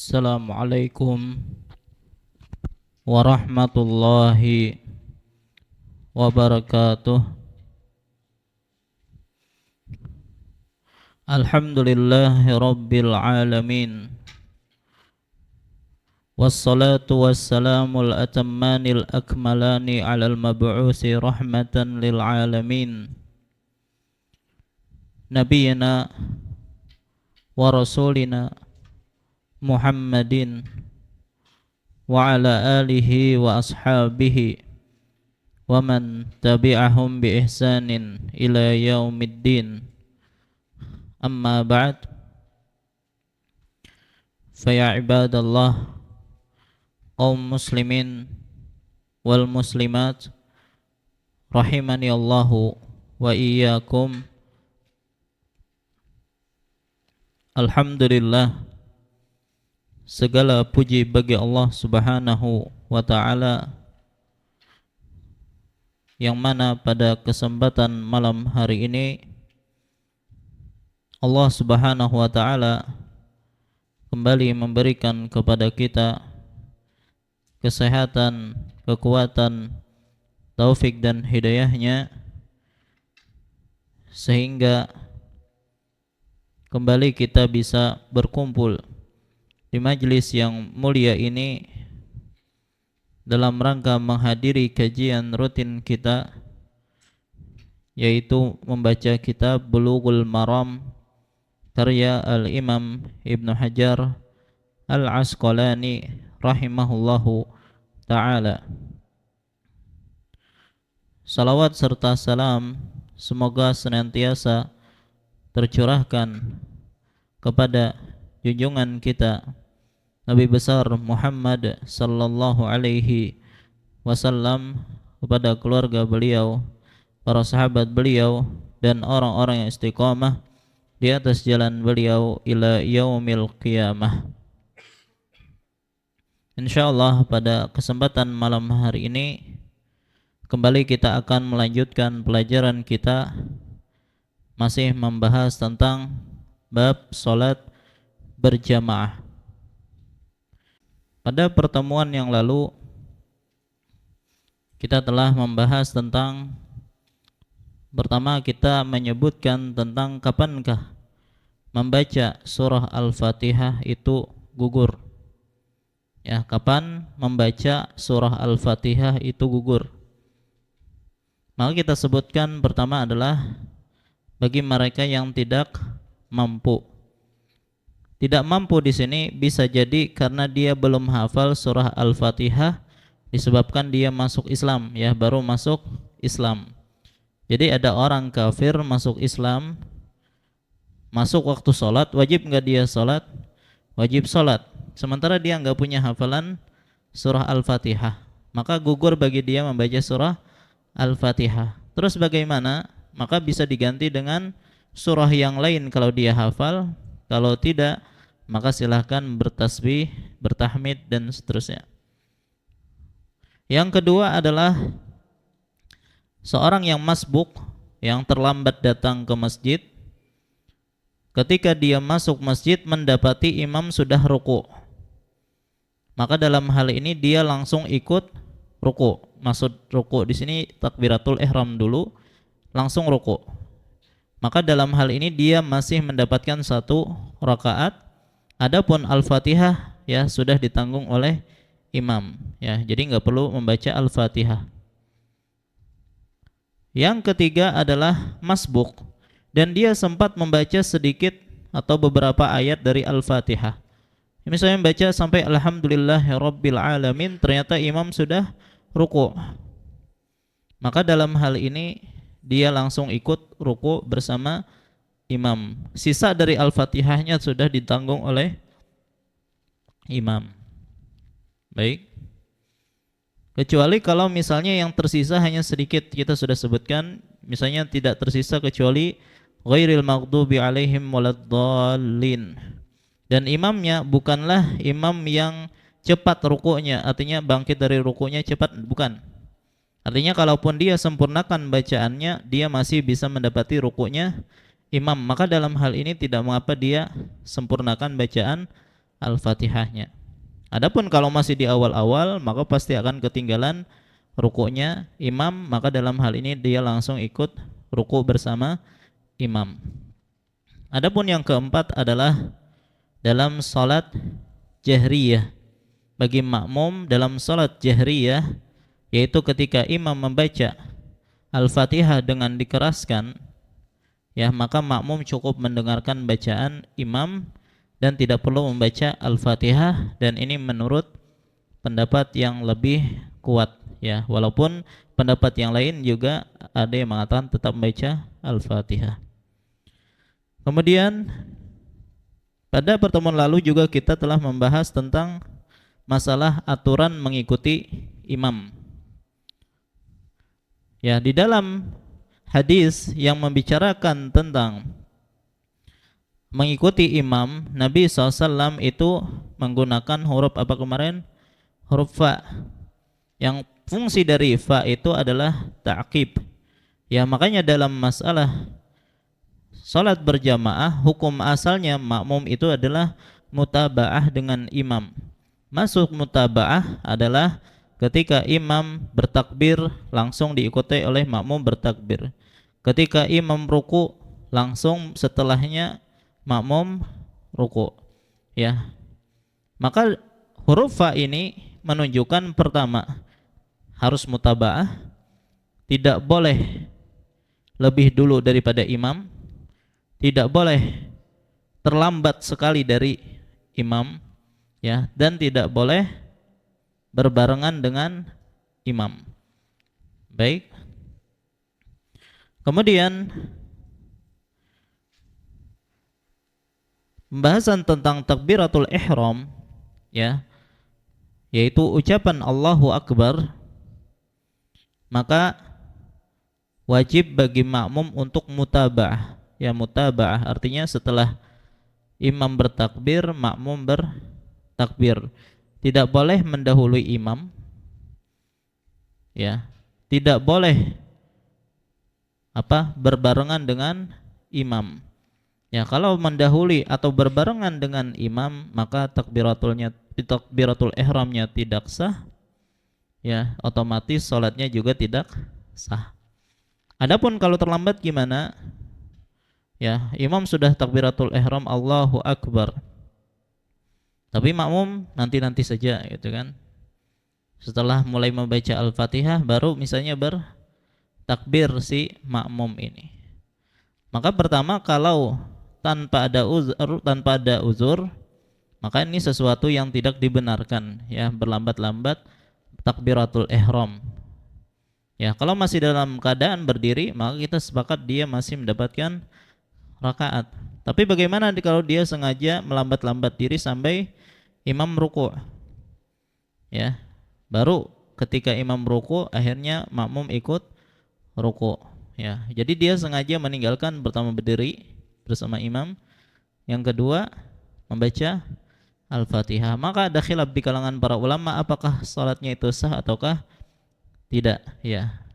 Assalamualaikum warahmatullahi wabarakatuh. Alhamdulillahi rabbil alamin. Wassalatu wassalamul atammanil akmalani alal mab'usi rahmatan lil alamin. Nabiyina wa rasulina Muhammadin wa ala alihi wa ashabihi wa man tabi'ahum bi ihsanin ila yaumiddin. Amma ba'd. Fa ya ibadallah, kaum muslimin wal muslimat rahimani Allahu wa iyyakum. Alhamdulillah, segala puji bagi Allah Subhanahu wa ta'ala, yang mana pada kesempatan malam hari ini Allah Subhanahu wa ta'ala kembali memberikan kepada kita kesehatan, kekuatan, taufik dan hidayahnya, sehingga kembali kita bisa berkumpul di majelis yang mulia ini dalam rangka menghadiri kajian rutin kita, yaitu membaca kitab Bulughul Maram karya Al-Imam Ibnu Hajar Al-Asqalani rahimahullahu ta'ala. Salawat serta salam semoga senantiasa tercurahkan kepada junjungan kita Nabi besar Muhammad sallallahu alaihi wasallam, kepada keluarga beliau, para sahabat beliau, dan orang-orang yang istiqamah di atas jalan beliau ila yaumil qiyamah. Insyaallah pada kesempatan malam hari ini kembali kita akan melanjutkan pelajaran kita, masih membahas tentang bab salat berjamaah. Pada pertemuan yang lalu kita telah membahas tentang, pertama kita menyebutkan tentang kapankah membaca surah Al-Fatihah itu gugur. Ya, kapan membaca surah Al-Fatihah itu gugur? Maka kita sebutkan pertama adalah bagi mereka yang tidak mampu. Tidak mampu di sini bisa jadi karena dia belum hafal surah Al-Fatihah, disebabkan dia masuk Islam, ya, baru masuk Islam. Jadi ada orang kafir masuk Islam, masuk waktu sholat, wajib nggak dia sholat? Wajib sholat. Sementara dia nggak punya hafalan surah Al-Fatihah, maka gugur bagi dia membaca surah Al-Fatihah. Terus bagaimana? Maka bisa diganti dengan surah yang lain kalau dia hafal. Kalau tidak, maka silahkan bertasbih, bertahmid, dan seterusnya. Yang kedua adalah seorang yang masbuk, yang terlambat datang ke masjid. Ketika dia masuk masjid mendapati imam sudah ruku, maka dalam hal ini dia langsung ikut ruku. Maksud ruku di sini takbiratul ihram dulu, langsung ruku. Maka dalam hal ini dia masih mendapatkan satu rakaat. Adapun Al-Fatihah, ya, sudah ditanggung oleh imam, ya, jadi nggak perlu membaca Al-Fatihah. Yang ketiga adalah masbuk dan dia sempat membaca sedikit atau beberapa ayat dari Al-Fatihah. Misalnya membaca sampai Alhamdulillahirabbil alamin, ternyata imam sudah ruku. Maka dalam hal ini dia langsung ikut ruku bersama imam. Sisa dari Al-Fatihahnya sudah ditanggung oleh imam. Baik. Kecuali kalau misalnya yang tersisa hanya sedikit, kita sudah sebutkan, misalnya tidak tersisa kecuali ghairil maghdubi alaihim waladdallin. Dan imamnya bukanlah imam yang cepat rukunya, artinya bangkit dari rukunya cepat, bukan. Artinya kalaupun dia sempurnakan bacaannya, dia masih bisa mendapati rukunya imam. Maka dalam hal ini tidak mengapa dia sempurnakan bacaan Al-Fatihahnya. Adapun kalau masih di awal-awal, maka pasti akan ketinggalan rukuknya imam, maka dalam hal ini dia langsung ikut ruku bersama imam. Adapun yang keempat adalah dalam salat jahriyah. Bagi makmum dalam salat jahriyah, yaitu ketika imam membaca Al-Fatihah dengan dikeraskan, ya, maka makmum cukup mendengarkan bacaan imam dan tidak perlu membaca Al-Fatihah, dan ini menurut pendapat yang lebih kuat, ya, walaupun pendapat yang lain juga ada yang mengatakan tetap membaca Al-Fatihah. Kemudian pada pertemuan lalu juga kita telah membahas tentang masalah aturan mengikuti imam. Ya, di dalam hadis yang membicarakan tentang mengikuti imam, Nabi SAW itu menggunakan huruf apa kemarin? Huruf fa. Yang fungsi dari fa itu adalah ta'qib. Ya, makanya dalam masalah salat berjamaah, hukum asalnya makmum itu adalah mutaba'ah dengan imam. Masuk mutaba'ah adalah ketika imam bertakbir langsung diikuti oleh makmum bertakbir. Ketika imam ruku, langsung setelahnya makmum ruku. Ya. Maka huruf fa ini menunjukkan pertama harus mutaba'ah, tidak boleh lebih dulu daripada imam, tidak boleh terlambat sekali dari imam, ya, dan tidak boleh berbarengan dengan imam. Baik. Kemudian pembahasan tentang takbiratul ihram, ya, yaitu ucapan Allahu Akbar, maka wajib bagi makmum untuk mutaba'ah. Ya, mutaba'ah artinya setelah imam bertakbir, makmum bertakbir. Tidak boleh mendahului imam, ya. Tidak boleh berbarengan dengan imam. Ya, kalau mendahului atau berbarengan dengan imam, maka takbiratul ihramnya tidak sah. Ya, otomatis salatnya juga tidak sah. Adapun kalau terlambat gimana? Ya, imam sudah takbiratul ihram Allahu Akbar, tapi makmum nanti-nanti saja, gitu kan. Setelah mulai membaca Al-Fatihah baru misalnya bertakbir si makmum ini. Maka pertama, kalau tanpa ada uzur, maka ini sesuatu yang tidak dibenarkan, ya, berlambat-lambat takbiratul ihram. Ya, kalau masih dalam keadaan berdiri, maka kita sepakat dia masih mendapatkan rakaat. Tapi bagaimana kalau dia sengaja melambat-lambat diri sampai imam ruku? Ya, baru ketika imam ruku akhirnya makmum ikut ruku. Ya, jadi dia sengaja meninggalkan pertama berdiri bersama imam, yang kedua membaca Al-Fatihah. Maka ada khilaf di kalangan para ulama apakah salatnya itu sah ataukah tidak, ya.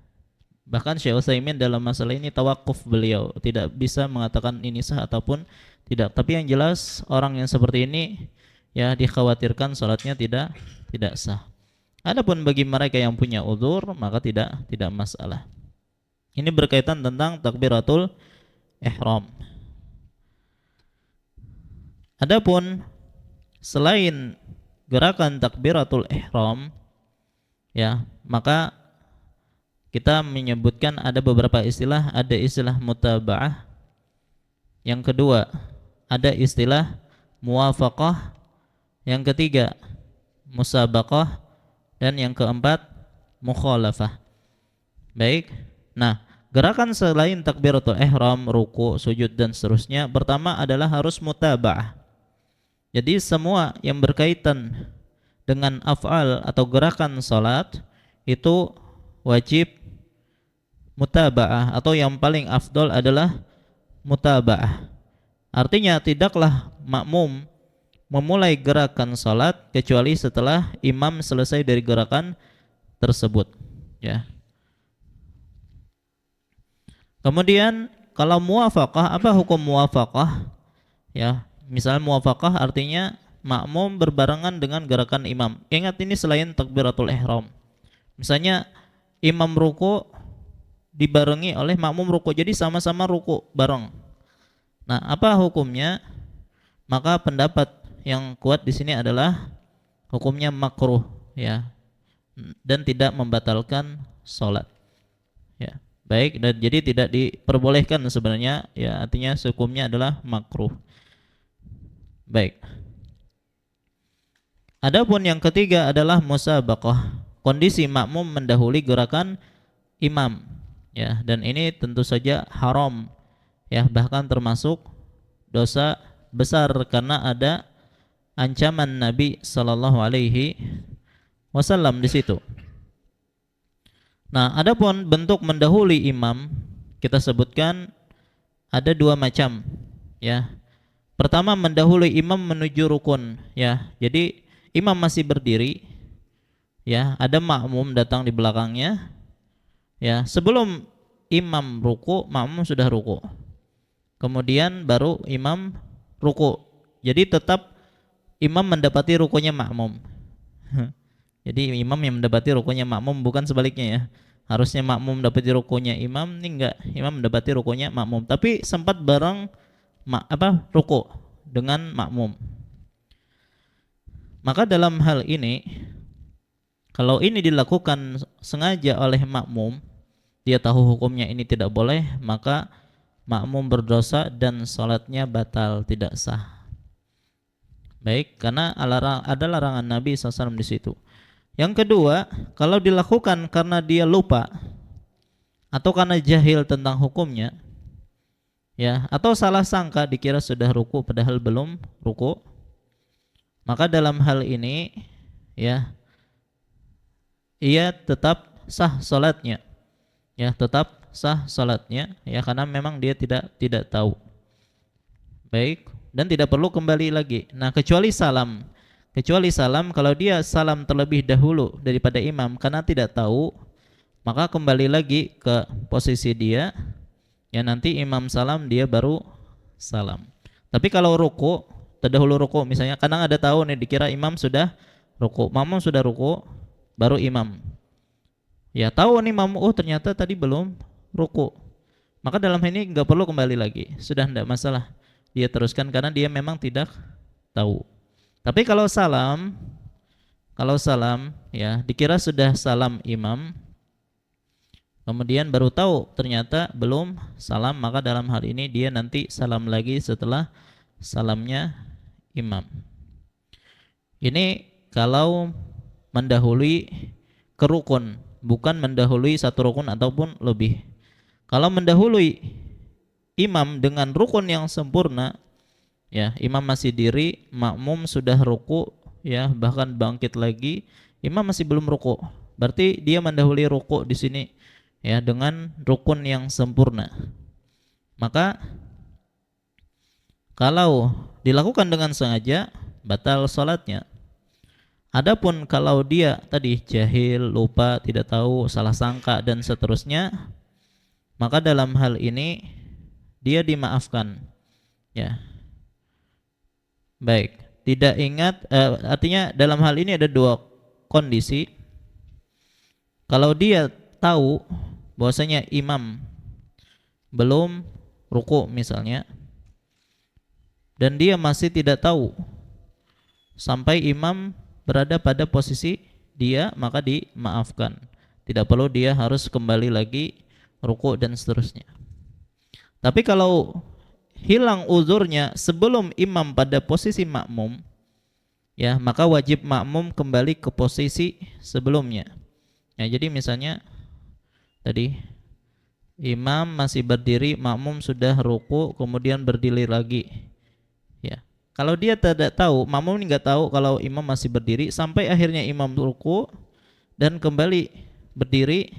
Bahkan Syekh Utsaimin dalam masalah ini tawakuf, beliau tidak bisa mengatakan ini sah ataupun tidak. Tapi yang jelas orang yang seperti ini, ya, dikhawatirkan salatnya tidak sah. Adapun bagi mereka yang punya uzur, maka tidak masalah. Ini berkaitan tentang takbiratul ihram. Adapun selain gerakan takbiratul ihram, ya, maka kita menyebutkan ada beberapa istilah. Ada istilah mutaba'ah. Yang kedua, ada istilah muwafaqah. Yang ketiga, musabaqah. Dan yang keempat, mukhalafah. Baik. Nah, gerakan selain takbiratul ihram, ruku, sujud dan seterusnya, pertama adalah harus mutaba'ah. Jadi semua yang berkaitan dengan af'al atau gerakan salat itu wajib mutaba'ah, atau yang paling afdol adalah mutaba'ah. Artinya tidaklah makmum memulai gerakan salat kecuali setelah imam selesai dari gerakan tersebut, ya. Kemudian kalau muwafaqah, apa hukum muwafaqah? Ya, misalnya muwafaqah artinya makmum berbarengan dengan gerakan imam. Ingat ini selain takbiratul ihram. Misalnya imam ruku dibarengi oleh makmum ruku, jadi sama-sama ruku bareng. Nah, apa hukumnya? Maka pendapat yang kuat di sini adalah hukumnya makruh, ya, dan tidak membatalkan sholat. Ya, baik, dan jadi tidak diperbolehkan sebenarnya, ya, artinya hukumnya adalah makruh. Baik. Adapun yang ketiga adalah musabaqah. Kondisi makmum mendahului gerakan imam, ya, dan ini tentu saja haram, ya, bahkan termasuk dosa besar karena ada ancaman Nabi sallallahu alaihi wasallam di situ. Nah, adapun bentuk mendahului imam kita sebutkan ada dua macam, ya. Pertama, mendahului imam menuju rukun, ya. Jadi imam masih berdiri, ya, ada makmum datang di belakangnya, ya. Sebelum imam ruku, makmum sudah ruku. Kemudian baru imam ruku. Jadi tetap imam mendapati rukunya makmum. Jadi imam yang mendapati rukunya makmum, bukan sebaliknya, ya. Harusnya makmum mendapati rukunya imam, ini enggak, imam mendapati rukunya makmum. Tapi sempat bareng ruku dengan makmum. Maka dalam hal ini, kalau ini dilakukan sengaja oleh makmum, dia tahu hukumnya ini tidak boleh, maka makmum berdosa dan sholatnya batal, tidak sah. Baik, karena ada larangan Nabi SAW di situ. Yang kedua, kalau dilakukan karena dia lupa atau karena jahil tentang hukumnya, ya, atau salah sangka dikira sudah ruku padahal belum ruku, maka dalam hal ini, ya, ia tetap sah salatnya, ya, tetap sah salatnya, ya, karena memang dia tidak tahu. Baik, dan tidak perlu kembali lagi. Nah, kecuali salam kalau dia salam terlebih dahulu daripada imam karena tidak tahu, maka kembali lagi ke posisi dia, ya, nanti imam salam dia baru salam. Tapi kalau ruku, terdahulu ruku misalnya, kadang ada tahu nih, dikira imam sudah ruku, makmum sudah ruku, baru imam. Ya, tahu nih makmum, oh ternyata tadi belum ruku. Maka dalam ini enggak perlu kembali lagi, sudah enggak masalah. Dia teruskan karena dia memang tidak tahu. Tapi kalau salam, ya, dikira sudah salam imam, kemudian baru tahu ternyata belum salam, maka dalam hal ini dia nanti salam lagi setelah salamnya imam. Ini kalau mendahului ke rukun, bukan mendahului satu rukun ataupun lebih. Kalau mendahului imam dengan rukun yang sempurna, ya, imam masih diri, makmum sudah ruku, ya, bahkan bangkit lagi, imam masih belum ruku, berarti dia mendahului ruku di sini, ya, dengan rukun yang sempurna. Maka kalau dilakukan dengan sengaja, batal salatnya. Adapun kalau dia tadi jahil, lupa, tidak tahu, salah sangka dan seterusnya, maka dalam hal ini dia dimaafkan, ya. Baik, tidak ingat, artinya dalam hal ini ada dua kondisi. Kalau dia tahu bahwasanya imam belum ruku misalnya, dan dia masih tidak tahu sampai imam berada pada posisi dia, maka dimaafkan. Tidak perlu dia harus kembali lagi ruku dan seterusnya. Tapi kalau hilang uzurnya sebelum imam pada posisi makmum, ya, maka wajib makmum kembali ke posisi sebelumnya. Ya, jadi misalnya tadi imam masih berdiri, makmum sudah ruku, kemudian berdiri lagi, ya. Kalau dia tidak tahu, makmum enggak tahu kalau imam masih berdiri sampai akhirnya imam ruku dan kembali berdiri,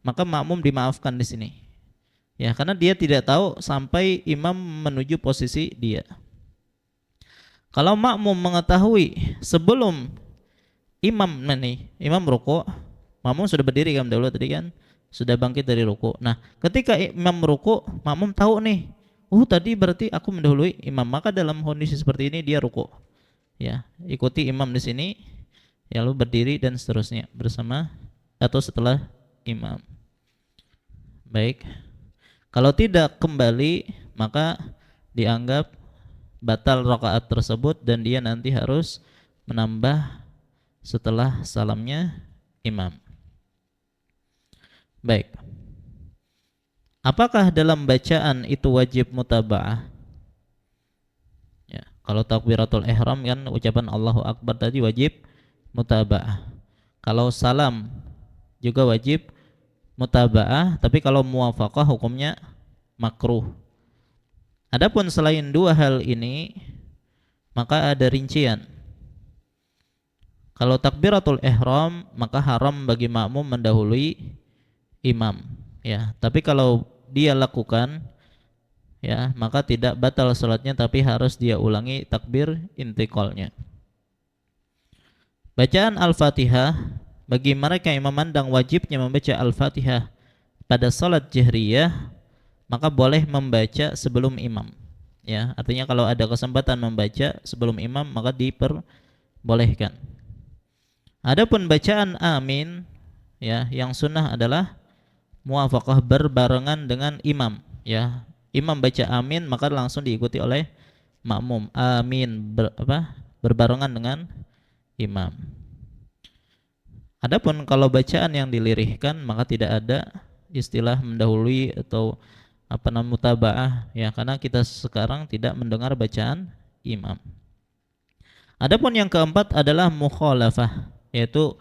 maka makmum dimaafkan di sini. Ya, karena dia tidak tahu sampai imam menuju posisi dia. Kalau makmum mengetahui sebelum imam ruku, makmum sudah berdiri kan dahulu tadi kan, sudah bangkit dari ruku. Nah, ketika imam ruku, makmum tahu nih, tadi berarti aku mendahului imam, maka dalam kondisi seperti ini dia ruku. Ya, ikuti imam di sini, ya, lalu berdiri dan seterusnya bersama atau setelah imam. Baik. Kalau tidak kembali, maka dianggap batal rakaat tersebut dan dia nanti harus menambah setelah salamnya imam. Baik. Apakah dalam bacaan itu wajib mutaba'ah? Ya, kalau takbiratul ihram kan ucapan Allahu Akbar tadi wajib mutaba'ah. Kalau salam juga wajib mutaba'ah, tapi kalau muwafaqah hukumnya makruh. Adapun selain dua hal ini, maka ada rincian. Kalau takbiratul ihram, maka haram bagi makmum mendahului imam, ya. Tapi kalau dia lakukan, ya, maka tidak batal salatnya, tapi harus dia ulangi takbir intiqalnya. Bacaan Al-Fatihah, bagi mereka yang memandang wajibnya membaca Al-Fatihah pada salat jahriyah, maka boleh membaca sebelum imam, ya. Artinya kalau ada kesempatan membaca sebelum imam, maka diperbolehkan. Adapun bacaan amin, ya, yang sunnah adalah muwafaqah berbarengan dengan imam, ya. Imam baca amin maka langsung diikuti oleh makmum. Amin berbarengan dengan imam. Adapun kalau bacaan yang dilirihkan, maka tidak ada istilah mendahului atau mutaba'ah, ya, karena kita sekarang tidak mendengar bacaan imam. Adapun yang keempat adalah mukhalafah, yaitu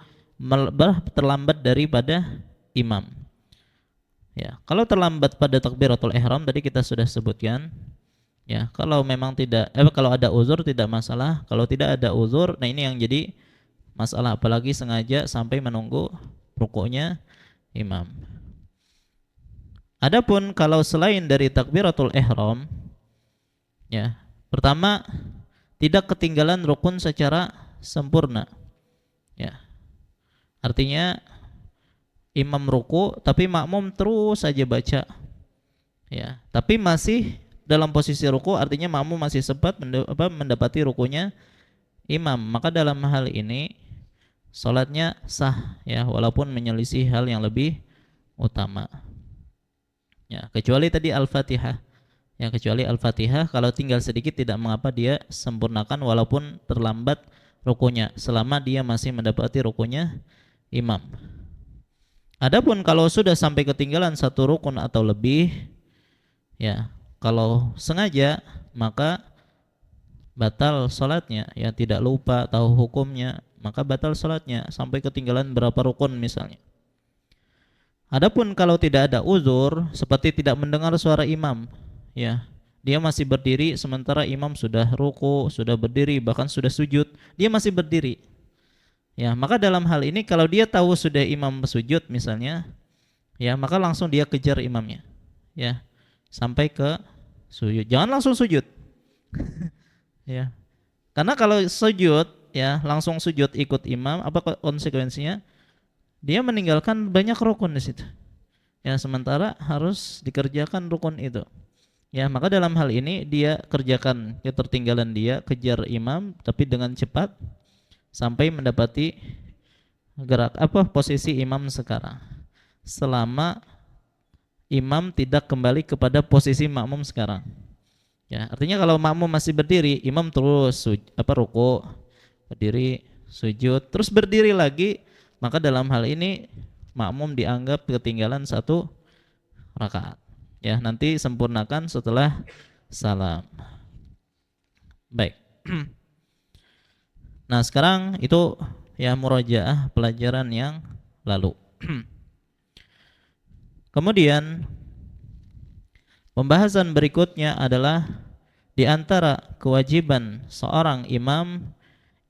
terlambat daripada imam. Ya, kalau terlambat pada takbiratul ihram tadi kita sudah sebutkan, ya, kalau memang tidak kalau ada uzur tidak masalah. Kalau tidak ada uzur, nah ini yang jadi masalah, apalagi sengaja sampai menunggu rukuknya imam. Adapun kalau selain dari takbiratul ihram, ya, pertama tidak ketinggalan rukun secara sempurna, ya. Artinya imam ruku tapi makmum terus saja baca, ya, tapi masih dalam posisi ruku, artinya makmum masih sempat mendapati rukunya imam, maka dalam hal ini salatnya sah, ya, walaupun menyelisih hal yang lebih utama, ya, kecuali tadi Al-Fatihah, ya, kecuali Al-Fatihah kalau tinggal sedikit tidak mengapa, dia sempurnakan walaupun terlambat rukunya selama dia masih mendapati rukunya imam. Adapun kalau sudah sampai ketinggalan satu rukun atau lebih, ya, kalau sengaja maka batal salatnya, ya, tidak lupa tahu hukumnya maka batal salatnya sampai ketinggalan berapa rukun misalnya. Adapun kalau tidak ada uzur seperti tidak mendengar suara imam, ya, dia masih berdiri sementara imam sudah ruku, sudah berdiri, bahkan sudah sujud, dia masih berdiri, ya, maka dalam hal ini kalau dia tahu sudah imam sujud misalnya, ya, maka langsung dia kejar imamnya, ya, sampai ke sujud. Jangan langsung sujud. Ya. Karena kalau sujud, ya, langsung sujud ikut imam, apa konsekuensinya? Dia meninggalkan banyak rukun di situ. Ya, sementara harus dikerjakan rukun itu. Ya, maka dalam hal ini dia kerjakan ketertinggalan, dia kejar imam tapi dengan cepat sampai mendapati posisi imam sekarang. Selama imam tidak kembali kepada posisi makmum sekarang. Ya, artinya kalau makmum masih berdiri, imam terus ruku, berdiri, sujud, terus berdiri lagi, maka dalam hal ini makmum dianggap ketinggalan satu rakaat. Ya, nanti sempurnakan setelah salam. Baik. Nah, sekarang itu, ya, murajaah pelajaran yang lalu. Kemudian pembahasan berikutnya adalah di antara kewajiban seorang imam,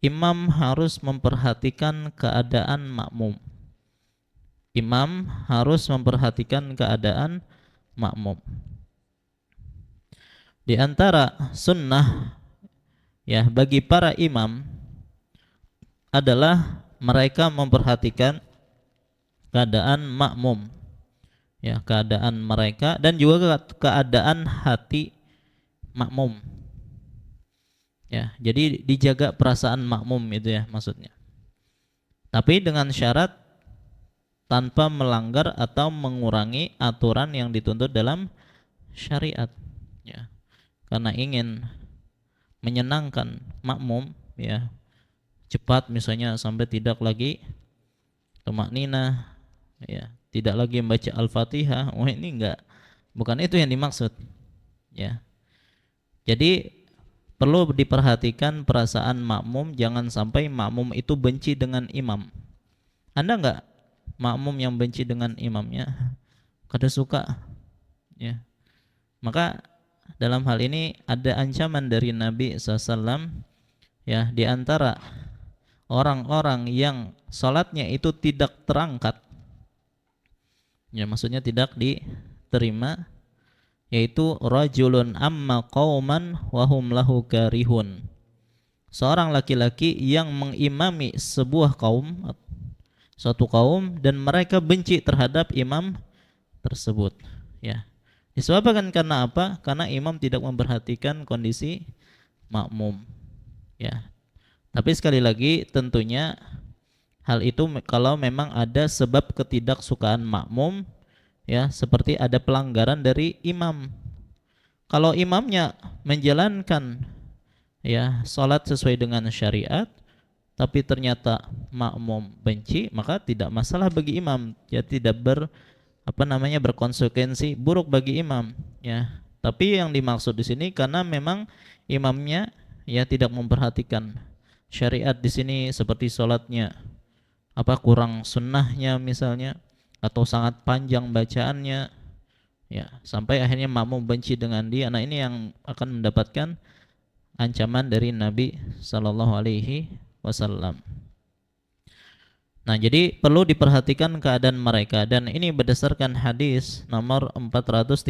imam harus memperhatikan keadaan makmum. Imam harus memperhatikan keadaan makmum. Di antara sunnah, ya, bagi para imam adalah mereka memperhatikan keadaan makmum, ya, keadaan mereka dan juga keadaan hati makmum. Ya, jadi dijaga perasaan makmum itu ya maksudnya. Tapi dengan syarat tanpa melanggar atau mengurangi aturan yang dituntut dalam syariat. Ya, karena ingin menyenangkan makmum, ya, cepat misalnya sampai tidak lagi tumakninah, ya, tidak lagi membaca Al-Fatihah. Oh, ini enggak, bukan itu yang dimaksud, ya. Jadi perlu diperhatikan perasaan makmum, jangan sampai makmum itu benci dengan imam. Anda enggak makmum yang benci dengan imamnya? Kada suka, ya. Maka dalam hal ini ada ancaman dari Nabi SAW, ya, di antara orang-orang yang salatnya itu tidak terangkat, ya, maksudnya tidak diterima, yaitu rajulun amma qauman wahum lahu karihun, seorang laki-laki yang mengimami sebuah kaum, suatu kaum, dan mereka benci terhadap imam tersebut, ya. Disebabkan karena apa? Karena imam tidak memperhatikan kondisi makmum, ya. Tapi sekali lagi tentunya hal itu kalau memang ada sebab ketidaksukaan makmum, ya, seperti ada pelanggaran dari imam. Kalau imamnya menjalankan, ya, salat sesuai dengan syariat, tapi ternyata makmum benci, maka tidak masalah bagi imam, ya, tidak berkonsekuensi buruk bagi imam, ya. Tapi yang dimaksud di sini karena memang imamnya, ya, tidak memperhatikan syariat di sini, seperti sholatnya kurang sunnahnya misalnya, atau sangat panjang bacaannya, ya, sampai akhirnya makmum benci dengan dia. Nah, ini yang akan mendapatkan ancaman dari Nabi Sallallahu Alaihi Wasallam. Nah, jadi perlu diperhatikan keadaan mereka, dan ini berdasarkan hadis nomor 436.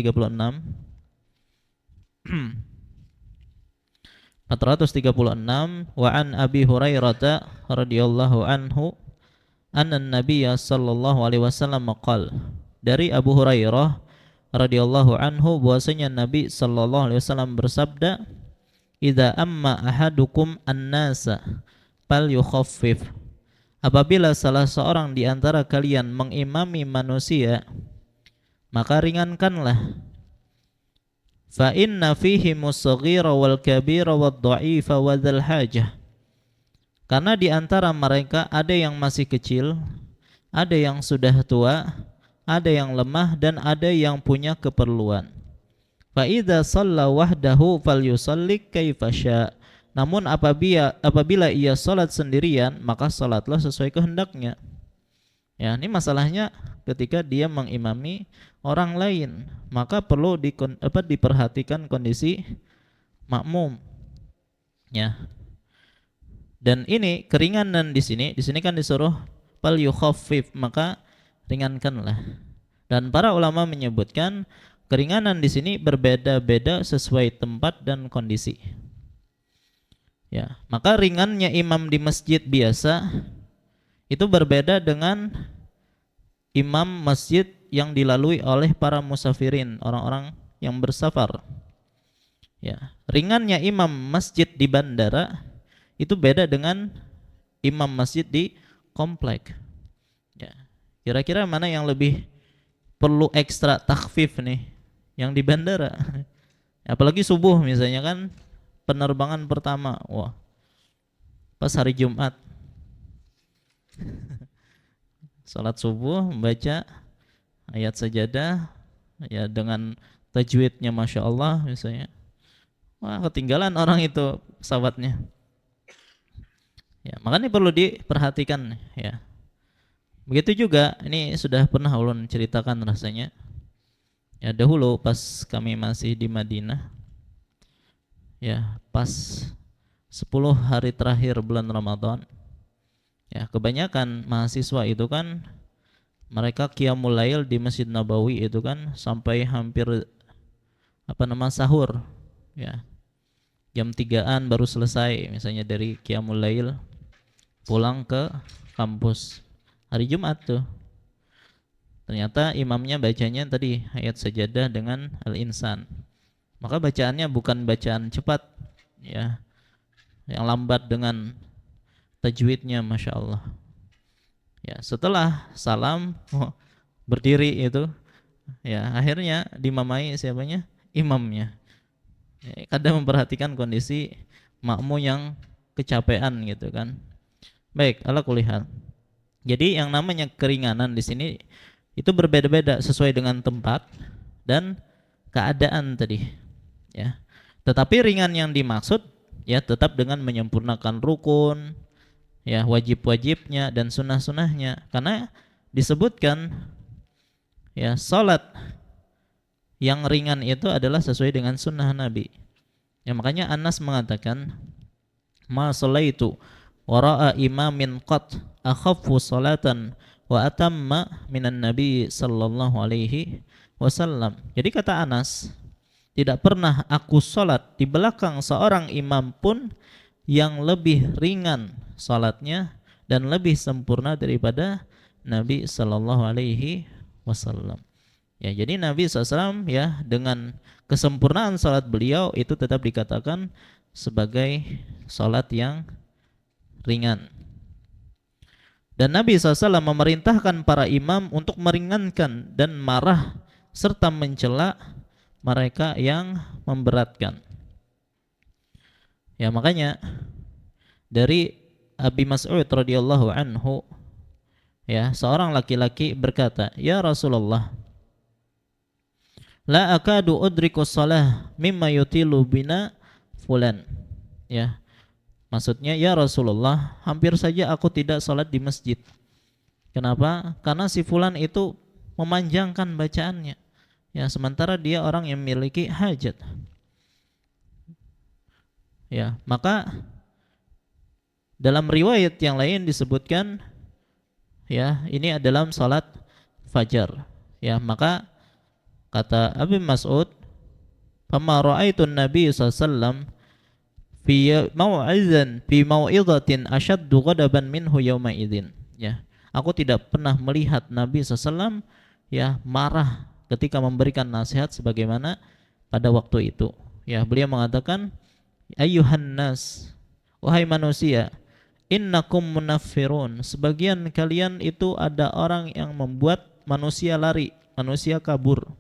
436, wa an Abi Hurairah radhiyallahu anhu anna Nabiyya sallallahu alaihi wasallam qala, dari Abu Hurairah radhiyallahu anhu bahwasanya Nabi sallallahu alaihi wasallam bersabda, idza amma ahadukum an-nasa fal yukhaffif, apabila salah seorang di antara kalian mengimami manusia, maka ringankanlah. Fa inna fihi musghira wal kabira wad dha'ifa wa dzal hajah, karena di antara mereka ada yang masih kecil, ada yang sudah tua, ada yang lemah, dan ada yang punya keperluan. Fa idza shalla wahdahu falyusalli kaifa syaa, namun apabila ia salat sendirian, maka salatlah sesuai kehendaknya. Ya, ini masalahnya ketika dia mengimami orang lain, maka perlu diperhatikan kondisi makmum, ya. Dan ini keringanan di sini kan disuruh fal yukhaffif, maka ringankanlah. Dan para ulama menyebutkan keringanan di sini berbeda-beda sesuai tempat dan kondisi. Ya, maka ringannya imam di masjid biasa itu berbeda dengan imam masjid yang dilalui oleh para musafirin, orang-orang yang bersafar. Ya, ringannya imam masjid di bandara itu beda dengan imam masjid di komplek. Ya, kira-kira mana yang lebih perlu ekstra takhfif nih? Yang di bandara. Apalagi subuh misalnya kan, penerbangan pertama, wah, pas hari Jumat. Salat subuh membaca ayat sajadah, ya, dengan tajwidnya Masya Allah misalnya, wah, ketinggalan orang itu pesawatnya, ya. Makanya perlu diperhatikan, ya. Begitu juga, ini sudah pernah ulun ceritakan rasanya, ya, dahulu pas kami masih di Madinah, ya, pas 10 hari terakhir bulan Ramadan, ya, kebanyakan mahasiswa itu kan mereka qiyamul lail di Masjid Nabawi itu kan sampai hampir sahur, ya. Jam 3-an baru selesai misalnya dari qiyamul lail, pulang ke kampus hari Jumat tuh. Ternyata imamnya bacanya tadi ayat sajadah dengan Al-Insan. Maka bacaannya bukan bacaan cepat, ya. yang lambat dengan tajwidnya, masya Allah. Ya, setelah salam berdiri itu, ya akhirnya dimamai siapanya? Imamnya. Ya, kadang memperhatikan kondisi makmum yang kecapean gitu kan. Baik, ala kulli hal. Jadi yang namanya keringanan di sini itu berbeda-beda sesuai dengan tempat dan keadaan tadi, ya. Tetapi ringan yang dimaksud ya tetap dengan menyempurnakan rukun, ya wajib-wajibnya dan sunnah-sunnahnya. Karena disebutkan ya salat yang ringan itu adalah sesuai dengan sunnah Nabi. Ya makanya Anas mengatakan, "Ma sallaitu wara'a imamin qat akhaffu salatan wa atamma minan nabi sallallahu alaihi wasallam." Jadi kata Anas, tidak pernah aku salat di belakang seorang imam pun yang lebih ringan salatnya dan lebih sempurna daripada Nabi sallallahu alaihi wasallam. Ya, jadi Nabi SAW ya dengan kesempurnaan salat beliau itu tetap dikatakan sebagai salat yang ringan. Dan Nabi SAW memerintahkan para imam untuk meringankan dan marah serta mencela mereka yang memberatkan. Ya, makanya dari Abi Mas'ud radhiyallahu anhu, ya seorang laki-laki berkata, "Ya Rasulullah, la akadu udriku shalah mimma yutilu bina fulan." Ya, maksudnya ya Rasulullah, hampir saja aku tidak salat di masjid. Kenapa? Karena si fulan itu memanjangkan bacaannya. Ya, sementara dia orang yang memiliki hajat. Ya, maka dalam riwayat yang lain disebutkan ya, ini adalah salat fajar. Ya, maka kata Abi Mas'ud, "Fama ra'aitun Nabi sallallahu alaihi wasallam fi mau'izatin ashaddu ghadaban minhu yawma idzin." Ya, aku tidak pernah melihat Nabi sallallahu alaihi wasallam ya marah ketika memberikan nasihat sebagaimana pada waktu itu. Ya, beliau mengatakan, "Ayyuhan nas, wahai manusia, innakum munaffirun." Sebagian kalian itu ada orang yang membuat manusia lari, manusia kabur.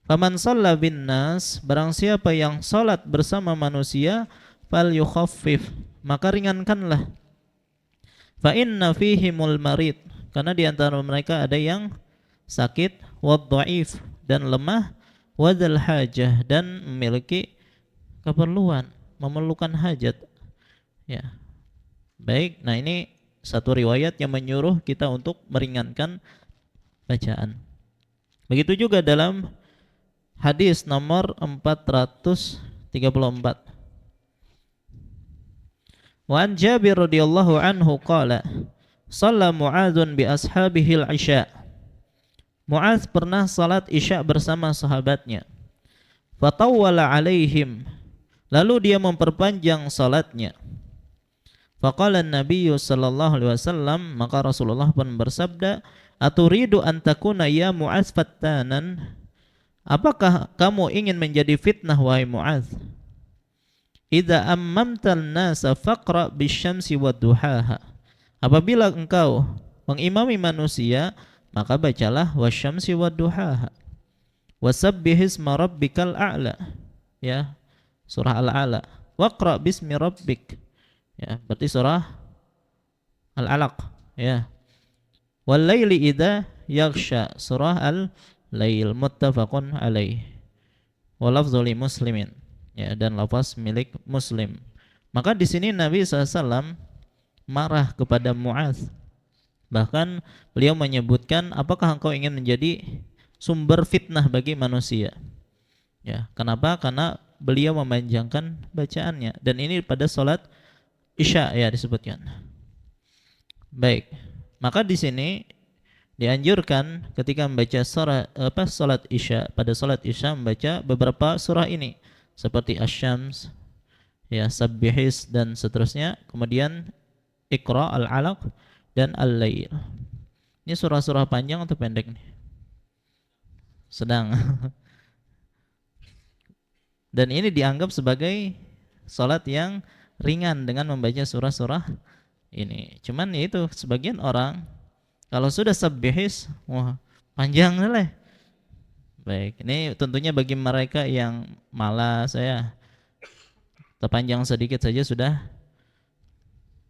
Faman shalla bin nas, barang siapa yang salat bersama manusia, fal yukhaffif, maka ringankanlah. Fa inna fihimul marid, karena di antara mereka ada yang sakit, wad dhaif, dan lemah, wadzal hajah, dan memiliki keperluan, memerlukan hajat. Ya. Baik, nah ini satu riwayat yang menyuruh kita untuk meringankan bacaan. Begitu juga dalam hadis nomor 434. Wa an Jabir radhiyallahu anhu qala, "Shalla Mu'adzun bi ashabihi al-isya." Mu'adz pernah salat isya bersama sahabatnya. Fatawwala alaihim, lalu dia memperpanjang salatnya. Faqala an-nabiy sallallahu alaihi wasallam, maka Rasulullah pun bersabda, "Aturidu an takuna ya Mu'adz fattanan?" Apakah kamu ingin menjadi fitnah wahai Mu'adz? Idza ammamtal nasa faqra bisyamsi wadduhaha. Apabila engkau mengimami manusia, maka bacalah wasyamsi wadduhaha. Wasabbihisma rabbikal a'la. Ya, surah Al-A'la. Waqra bismi rabbik. Ya, berarti surah Al-Alaq, ya. Wal laili idza yaghsha, surah Al-Lail, muttafaqun alaih. Wa lafdhu li muslimin, ya, dan lafaz milik Muslim. Maka di sini Nabi SAW marah kepada Mu'adz. Bahkan beliau menyebutkan, apakah engkau ingin menjadi sumber fitnah bagi manusia? Ya, kenapa? Karena beliau memanjangkan bacaannya, dan ini pada salat Isya ya disebutkan. Baik, maka di sini dianjurkan ketika membaca salat Isya, pada salat Isya membaca beberapa surah ini seperti Asy-Syams, ya, Sabbihis dan seterusnya, kemudian Iqra, Al-Alaq dan Al-Lail. Ini surah-surah panjang atau pendek nih? Sedang. Dan ini dianggap sebagai salat yang ringan dengan membaca surah-surah ini. Cuman ya itu sebagian orang kalau sudah sabbihis, wah panjang lah. Baik, ini tentunya bagi mereka yang malas ya, terpanjang sedikit saja sudah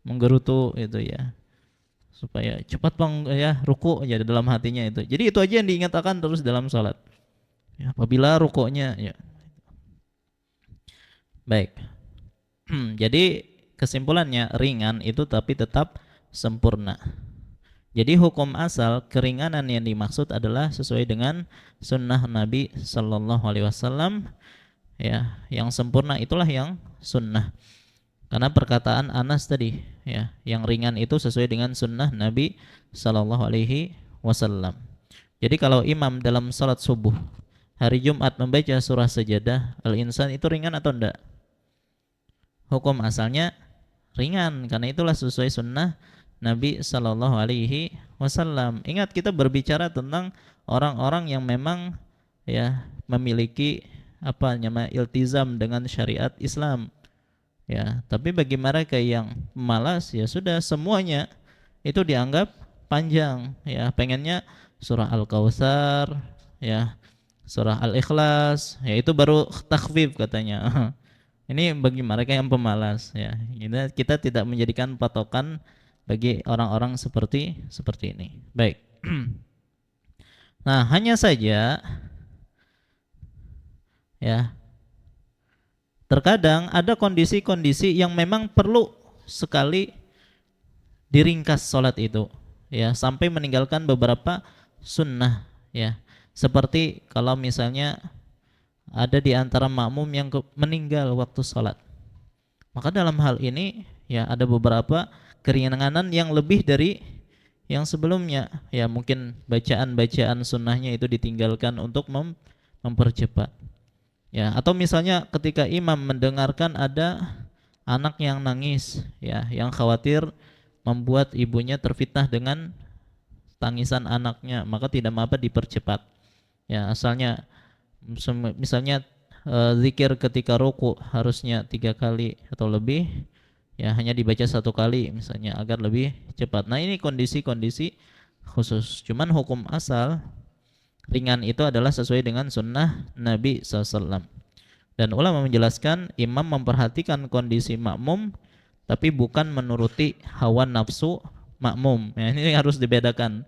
menggerutu itu ya. Supaya cepat bang ya ruku ya dalam hatinya itu. Jadi itu aja yang diingatkan terus dalam sholat. Ya, apabila rukuknya ya. Baik. Jadi kesimpulannya ringan itu tapi tetap sempurna. Jadi hukum asal keringanan yang dimaksud adalah sesuai dengan sunnah Nabi Sallallahu Alaihi Wasallam ya, yang sempurna itulah yang sunnah. Karena perkataan Anas tadi ya, yang ringan itu sesuai dengan sunnah Nabi Sallallahu Alaihi Wasallam. Jadi kalau imam dalam salat subuh hari Jumat membaca surah Sajadah Al-Insan itu ringan atau enggak? Hukum asalnya ringan karena itulah sesuai sunnah Nabi Sallallahu Alaihi Wasallam. Ingat kita berbicara tentang orang-orang yang memang ya memiliki apa namanya iltizam dengan syariat Islam. Ya, tapi bagi mereka yang malas ya sudah semuanya itu dianggap panjang ya, pengennya surah Al-Kautsar ya, surah Al-Ikhlas, ya itu baru takhfif katanya. Ini bagi mereka yang pemalas ya. Kita tidak menjadikan patokan bagi orang-orang seperti ini. Baik. Nah, hanya saja ya, terkadang ada kondisi-kondisi yang memang perlu sekali diringkas sholat itu ya, sampai meninggalkan beberapa sunnah ya. Seperti kalau misalnya ada di antara makmum yang meninggal waktu sholat, maka dalam hal ini ya ada beberapa keringanan yang lebih dari yang sebelumnya ya, mungkin bacaan-bacaan sunnahnya itu ditinggalkan untuk mempercepat ya, atau misalnya ketika imam mendengarkan ada anak yang nangis ya, yang khawatir membuat ibunya terfitnah dengan tangisan anaknya, maka tidak apa dipercepat ya, asalnya misalnya zikir ketika ruku harusnya 3 kali atau lebih ya, hanya dibaca 1 kali misalnya agar lebih cepat. Nah ini kondisi-kondisi khusus. Cuman hukum asal ringan itu adalah sesuai dengan sunnah Nabi SAW. Dan ulama menjelaskan imam memperhatikan kondisi makmum tapi bukan menuruti hawa nafsu makmum ya, ini harus dibedakan.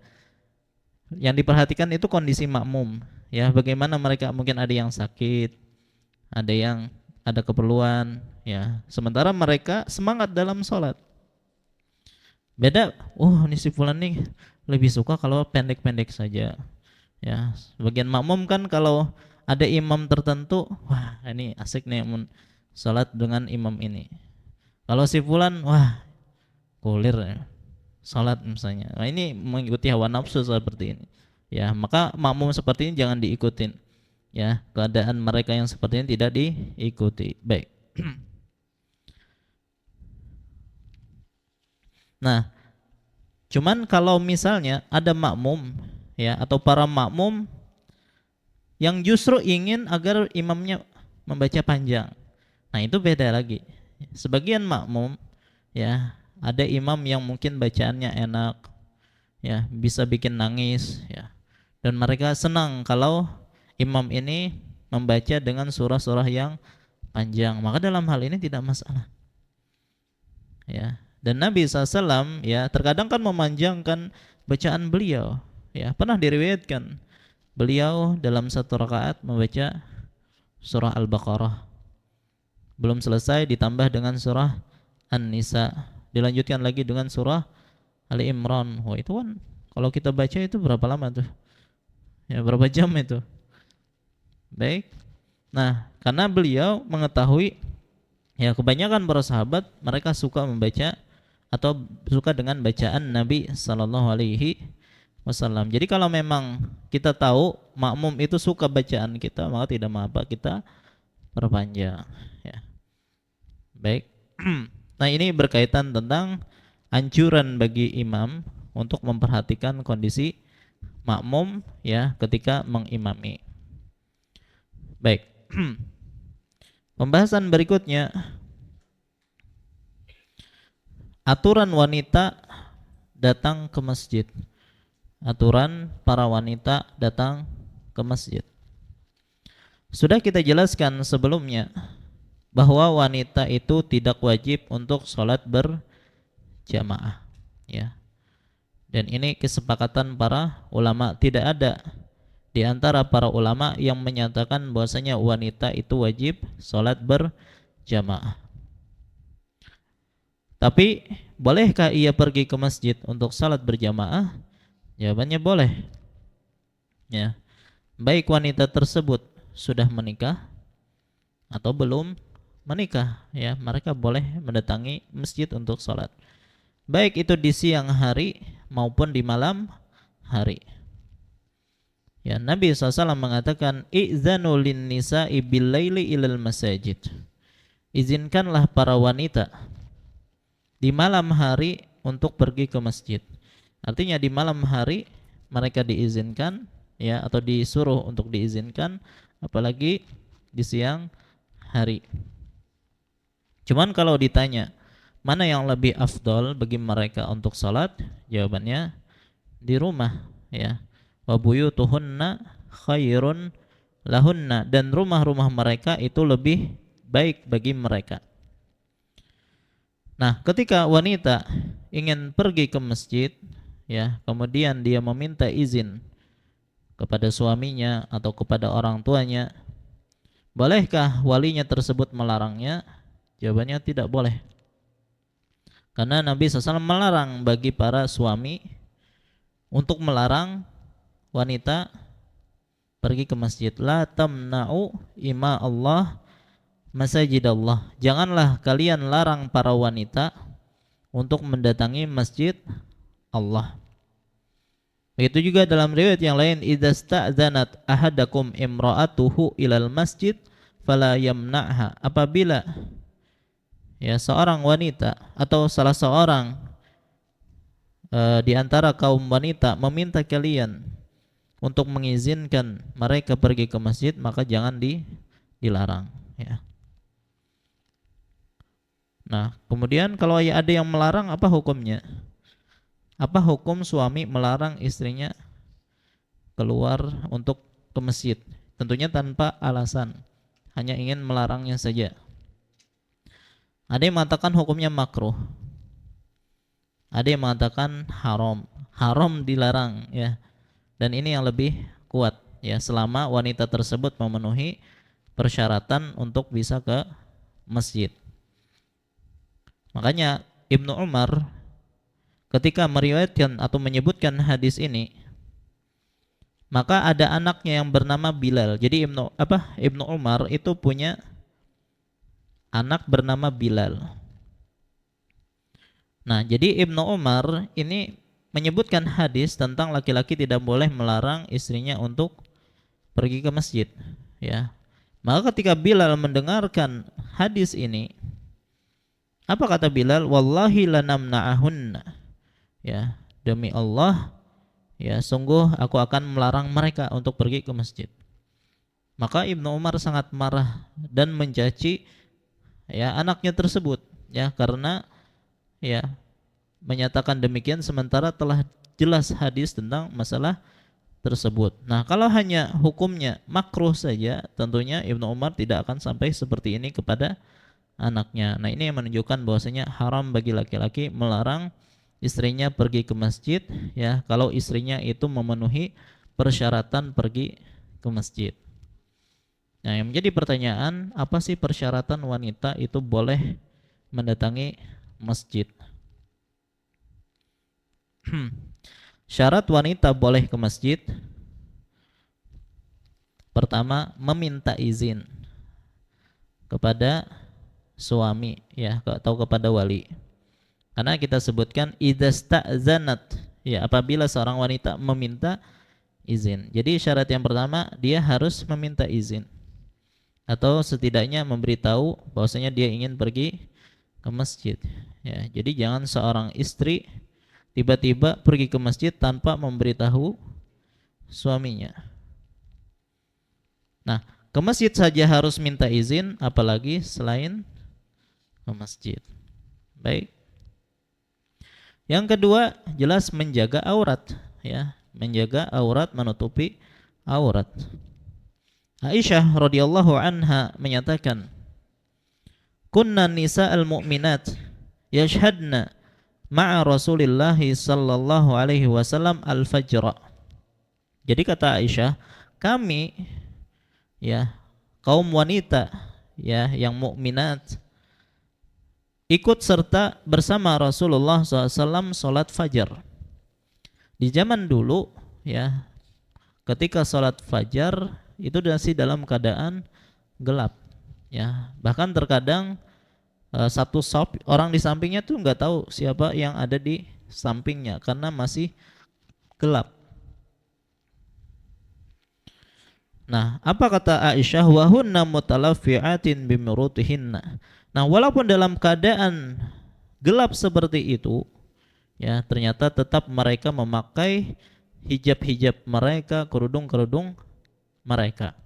Yang diperhatikan itu kondisi makmum ya, bagaimana mereka, mungkin ada yang sakit, ada yang ada keperluan ya, sementara mereka semangat dalam sholat. Beda, ini si fulan nih lebih suka kalau pendek-pendek saja ya. Sebagian makmum kan kalau ada imam tertentu, wah ini asik nih sholat dengan imam ini. Kalau si fulan, wah kulir ya sholat misalnya. Nah ini mengikuti hawa nafsu seperti ini ya, maka makmum seperti ini jangan diikutin ya, keadaan mereka yang seperti ini tidak diikuti. Baik. Nah, cuman kalau misalnya ada makmum ya, atau para makmum yang justru ingin agar imamnya membaca panjang, nah itu beda lagi. Sebagian makmum ya, ada imam yang mungkin bacaannya enak ya, bisa bikin nangis ya, dan mereka senang kalau imam ini membaca dengan surah-surah yang panjang, maka dalam hal ini tidak masalah ya. Dan Nabi SAW ya terkadang kan memanjangkan bacaan beliau ya, pernah diriwayatkan beliau dalam 1 rakaat membaca surah Al-Baqarah, belum selesai ditambah dengan surah An-Nisa, dilanjutkan lagi dengan surah Ali Imran. Wah itu kan kalau kita baca itu berapa lama tuh ya, berapa jam itu. Baik. Nah, karena beliau mengetahui ya, kebanyakan para sahabat mereka suka membaca atau suka dengan bacaan Nabi Sallallahu Alaihi Wasallam. Jadi kalau memang kita tahu makmum itu suka bacaan kita, maka tidak mengapa kita perpanjang ya. Baik. Nah ini berkaitan tentang anjuran bagi imam untuk memperhatikan kondisi makmum ya ketika mengimami. Baik. Pembahasan berikutnya aturan wanita datang ke masjid. Aturan para wanita datang ke masjid. Sudah kita jelaskan sebelumnya bahwa wanita itu tidak wajib untuk sholat berjamaah, ya. Dan ini kesepakatan para ulama, tidak ada di antara para ulama yang menyatakan bahwasanya wanita itu wajib sholat berjamaah. Tapi bolehkah ia pergi ke masjid untuk salat berjamaah? Jawabannya boleh. Ya. Baik wanita tersebut sudah menikah atau belum menikah, ya, mereka boleh mendatangi masjid untuk salat. Baik itu di siang hari maupun di malam hari. Ya, Nabi SAW mengatakan, "I'zanu lin nisa'i bil laili ilal masajid." Izinkanlah para wanita di malam hari untuk pergi ke masjid. Artinya di malam hari mereka diizinkan, ya, atau disuruh untuk diizinkan, apalagi di siang hari. Cuman kalau ditanya mana yang lebih afdol bagi mereka untuk salat, jawabannya di rumah, ya. Wa buyutuhunna khairun lahunna, dan rumah-rumah mereka itu lebih baik bagi mereka. Nah, ketika wanita ingin pergi ke masjid, ya, kemudian dia meminta izin kepada suaminya atau kepada orang tuanya, bolehkah walinya tersebut melarangnya? Jawabannya tidak boleh. Karena Nabi SAW melarang bagi para suami untuk melarang wanita pergi ke masjid. La tamna'u ima Allah masajid Allah. Janganlah kalian larang para wanita untuk mendatangi masjid Allah. Begitu juga dalam riwayat yang lain, idza sta'zanat ahadakum imra'atuhu ilal masjid fala yamna'ha. Apabila, ya, seorang wanita atau salah seorang di antara kaum wanita meminta kalian untuk mengizinkan mereka pergi ke masjid, maka jangan dilarang, ya. Nah, kemudian kalau ada yang melarang, apa hukumnya? Apa hukum suami melarang istrinya keluar untuk ke masjid? Tentunya tanpa alasan, hanya ingin melarangnya saja. Ada yang mengatakan hukumnya makruh, ada yang mengatakan haram. Haram dilarang, ya. Dan ini yang lebih kuat, ya, selama wanita tersebut memenuhi persyaratan untuk bisa ke masjid. Makanya Ibnu Umar ketika meriwayatkan atau menyebutkan hadis ini, maka ada anaknya yang bernama Bilal. Jadi Ibnu Umar itu punya anak bernama Bilal. Nah, jadi Ibnu Umar ini menyebutkan hadis tentang laki-laki tidak boleh melarang istrinya untuk pergi ke masjid, ya. Maka ketika Bilal mendengarkan hadis ini, apa kata Bilal? Wallahi lanamna'ahunna. Ya, demi Allah, ya, sungguh aku akan melarang mereka untuk pergi ke masjid. Maka Ibnu Umar sangat marah dan mencaci, ya, anaknya tersebut, ya, karena, ya, menyatakan demikian sementara telah jelas hadis tentang masalah tersebut. Nah, kalau hanya hukumnya makruh saja, tentunya Ibnu Umar tidak akan sampai seperti ini kepada anaknya. Nah, ini yang menunjukkan bahwasanya haram bagi laki-laki melarang istrinya pergi ke masjid, ya, kalau istrinya itu memenuhi persyaratan pergi ke masjid. Nah, yang menjadi pertanyaan, apa sih persyaratan wanita itu boleh mendatangi masjid? Syarat wanita boleh ke masjid, pertama, meminta izin kepada suami, ya, atau kepada wali. Karena kita sebutkan idzasta'zanat, ya, apabila seorang wanita meminta izin. Jadi syarat yang pertama, dia harus meminta izin atau setidaknya memberitahu bahwasanya dia ingin pergi ke masjid, ya. Jadi jangan seorang istri tiba-tiba pergi ke masjid tanpa memberitahu suaminya. Nah, ke masjid saja harus minta izin, apalagi selain ke masjid. Baik. Yang kedua, jelas menjaga aurat, ya, menjaga aurat, menutupi aurat. Aisyah radhiyallahu anha menyatakan, "Kunna nisa'al mu'minat yashhadna ma'a Rasulillah sallallahu alaihi wasallam al-fajr." Jadi kata Aisyah, kami, ya, kaum wanita, ya, yang mukminat ikut serta bersama Rasulullah SAW sholat fajar. Di zaman dulu, ya, ketika sholat fajar itu masih dalam keadaan gelap, ya. Bahkan terkadang satu sop orang di sampingnya tuh nggak tahu siapa yang ada di sampingnya karena masih gelap. Nah, apa kata Aisyah? Wahunna mutalaffi'atin bimurutihinna. Nah, walaupun dalam keadaan gelap seperti itu, ya, ternyata tetap mereka memakai hijab-hijab mereka, kerudung-kerudung mereka.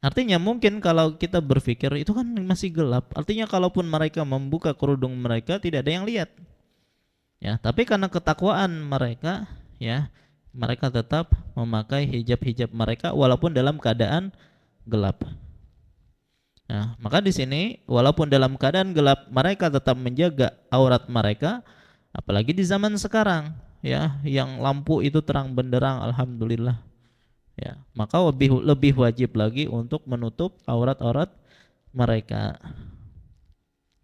Artinya mungkin kalau kita berpikir itu kan masih gelap, artinya kalaupun mereka membuka kerudung mereka tidak ada yang lihat. Ya, tapi karena ketakwaan mereka, ya, mereka tetap memakai hijab-hijab mereka walaupun dalam keadaan gelap. Nah, maka di sini walaupun dalam keadaan gelap mereka tetap menjaga aurat mereka, apalagi di zaman sekarang, ya, yang lampu itu terang benderang, alhamdulillah. Ya, maka lebih wajib lagi untuk menutup aurat-aurat mereka.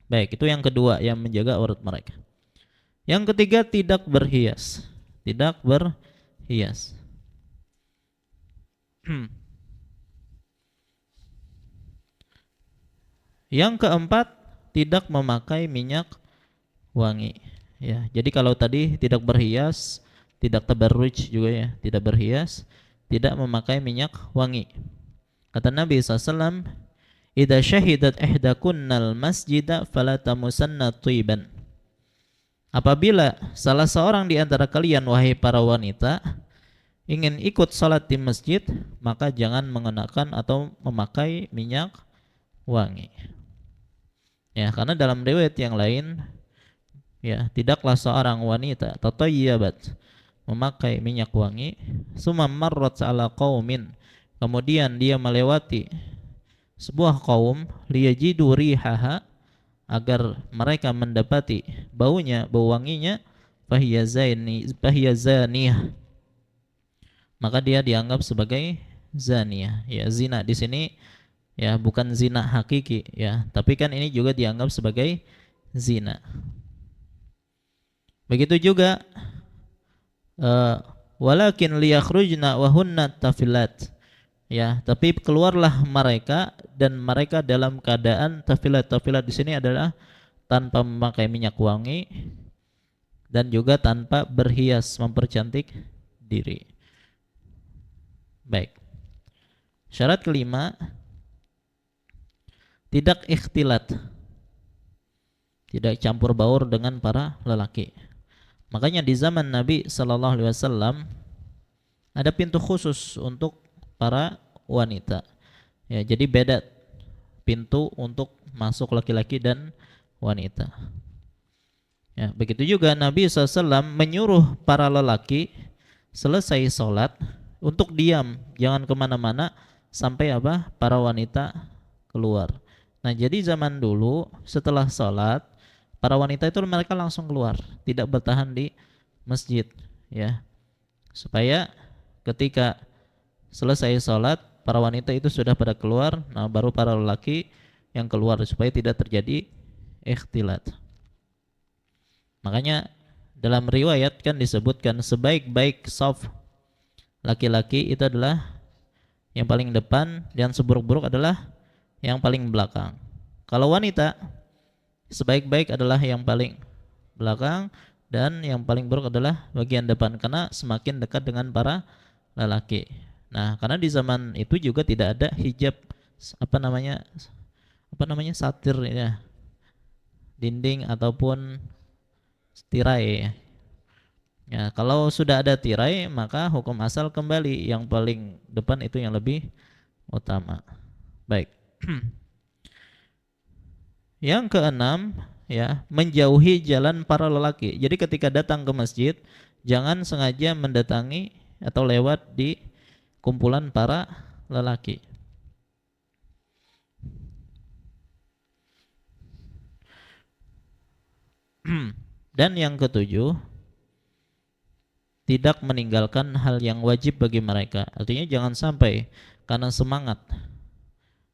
Baik, itu yang kedua, yang menjaga aurat mereka. Yang ketiga, tidak berhias. Tidak berhias. Yang keempat, tidak memakai minyak wangi. Ya, jadi kalau tadi tidak berhias, tidak tabarruj juga, ya, tidak berhias, tidak memakai minyak wangi. Kata Nabi SAW, "Idza syahidat ihdakunnal masjida fala tamusanna thiban." Apabila salah seorang di antara kalian, wahai para wanita, ingin ikut salat di masjid, maka jangan mengenakan atau memakai minyak wangi. Ya, karena dalam riwayat yang lain, ya, tidaklah seorang wanita tatayyabat, memakai minyak wangi, summa marrat ala qaumin, kemudian dia melewati sebuah kaum, liyajidu rihaha, agar mereka mendapati baunya, bau wanginya, fahiya zaniyah, maka dia dianggap sebagai zaniyah. Ya, zina di sini, ya, bukan zina hakiki, ya, tapi kan ini juga dianggap sebagai zina. Begitu juga walakin liyakhrujna wa hunna tafilat, ya, tapi keluarlah mereka dan mereka dalam keadaan tafilat. Tafilat di sini adalah tanpa memakai minyak wangi dan juga tanpa berhias, mempercantik diri. Baik. Syarat kelima, tidak ikhtilat, tidak campur baur dengan para lelaki. Makanya di zaman Nabi Sallallahu Alaihi Wasallam ada pintu khusus untuk para wanita. Ya, jadi beda pintu untuk masuk laki-laki dan wanita. Ya, begitu juga Nabi SAW menyuruh para lelaki selesai sholat untuk diam, jangan kemana-mana sampai apa? Para wanita keluar. Nah, jadi zaman dulu setelah sholat, para wanita itu mereka langsung keluar, tidak bertahan di masjid, ya, supaya ketika selesai sholat para wanita itu sudah pada keluar, nah baru para lelaki yang keluar supaya tidak terjadi ikhtilat. Makanya dalam riwayat kan disebutkan sebaik-baik shaf laki-laki itu adalah yang paling depan dan seburuk-buruk adalah yang paling belakang. Kalau wanita, sebaik-baik adalah yang paling belakang dan yang paling buruk adalah bagian depan, karena semakin dekat dengan para lelaki. Nah, karena di zaman itu juga tidak ada hijab apa namanya satir, ya, dinding ataupun tirai. Ya, kalau sudah ada tirai maka hukum asal kembali, yang paling depan itu yang lebih utama. Baik. Yang keenam, ya menjauhi jalan para lelaki. Jadi ketika datang ke masjid jangan sengaja mendatangi atau lewat di kumpulan para lelaki. Dan yang ketujuh, tidak meninggalkan hal yang wajib bagi mereka. Artinya jangan sampai karena semangat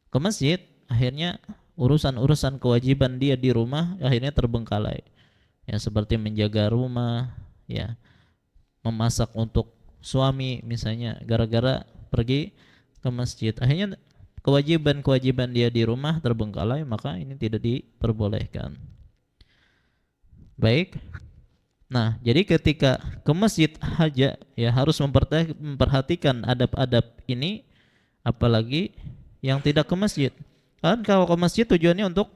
ke masjid akhirnya urusan-urusan kewajiban dia di rumah akhirnya terbengkalai. Ya seperti menjaga rumah, ya, memasak untuk suami misalnya, gara-gara pergi ke masjid akhirnya kewajiban-kewajiban dia di rumah terbengkalai, maka ini tidak diperbolehkan. Baik. Nah, jadi ketika ke masjid haja ya harus memperhatikan adab-adab ini, apalagi yang tidak ke masjid. Kan kalau ke masjid tujuannya untuk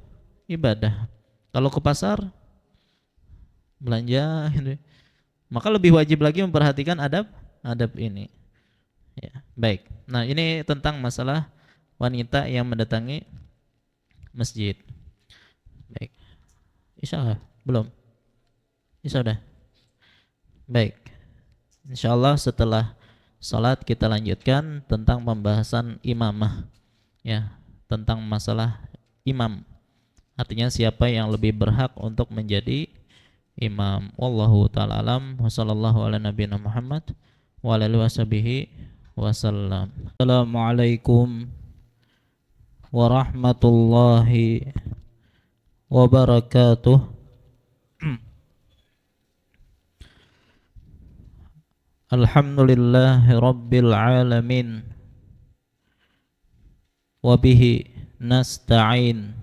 ibadah. Kalau ke pasar belanja gitu, maka lebih wajib lagi memperhatikan adab ini. Ya, baik. Nah, ini tentang masalah wanita yang mendatangi masjid. Baik. Isya belum? Isya sudah. Baik. Insyaallah setelah salat kita lanjutkan tentang pembahasan imamah. Ya, tentang masalah imam. Artinya siapa yang lebih berhak untuk menjadi imam. Wallahu taala alam. Wassallallahu ala nabiyina Muhammad wa ala alihi washabihi wasallam. Assalamualaikum warahmatullahi wabarakatuh. Alhamdulillahi rabbil alamin. Wabihi nasta'in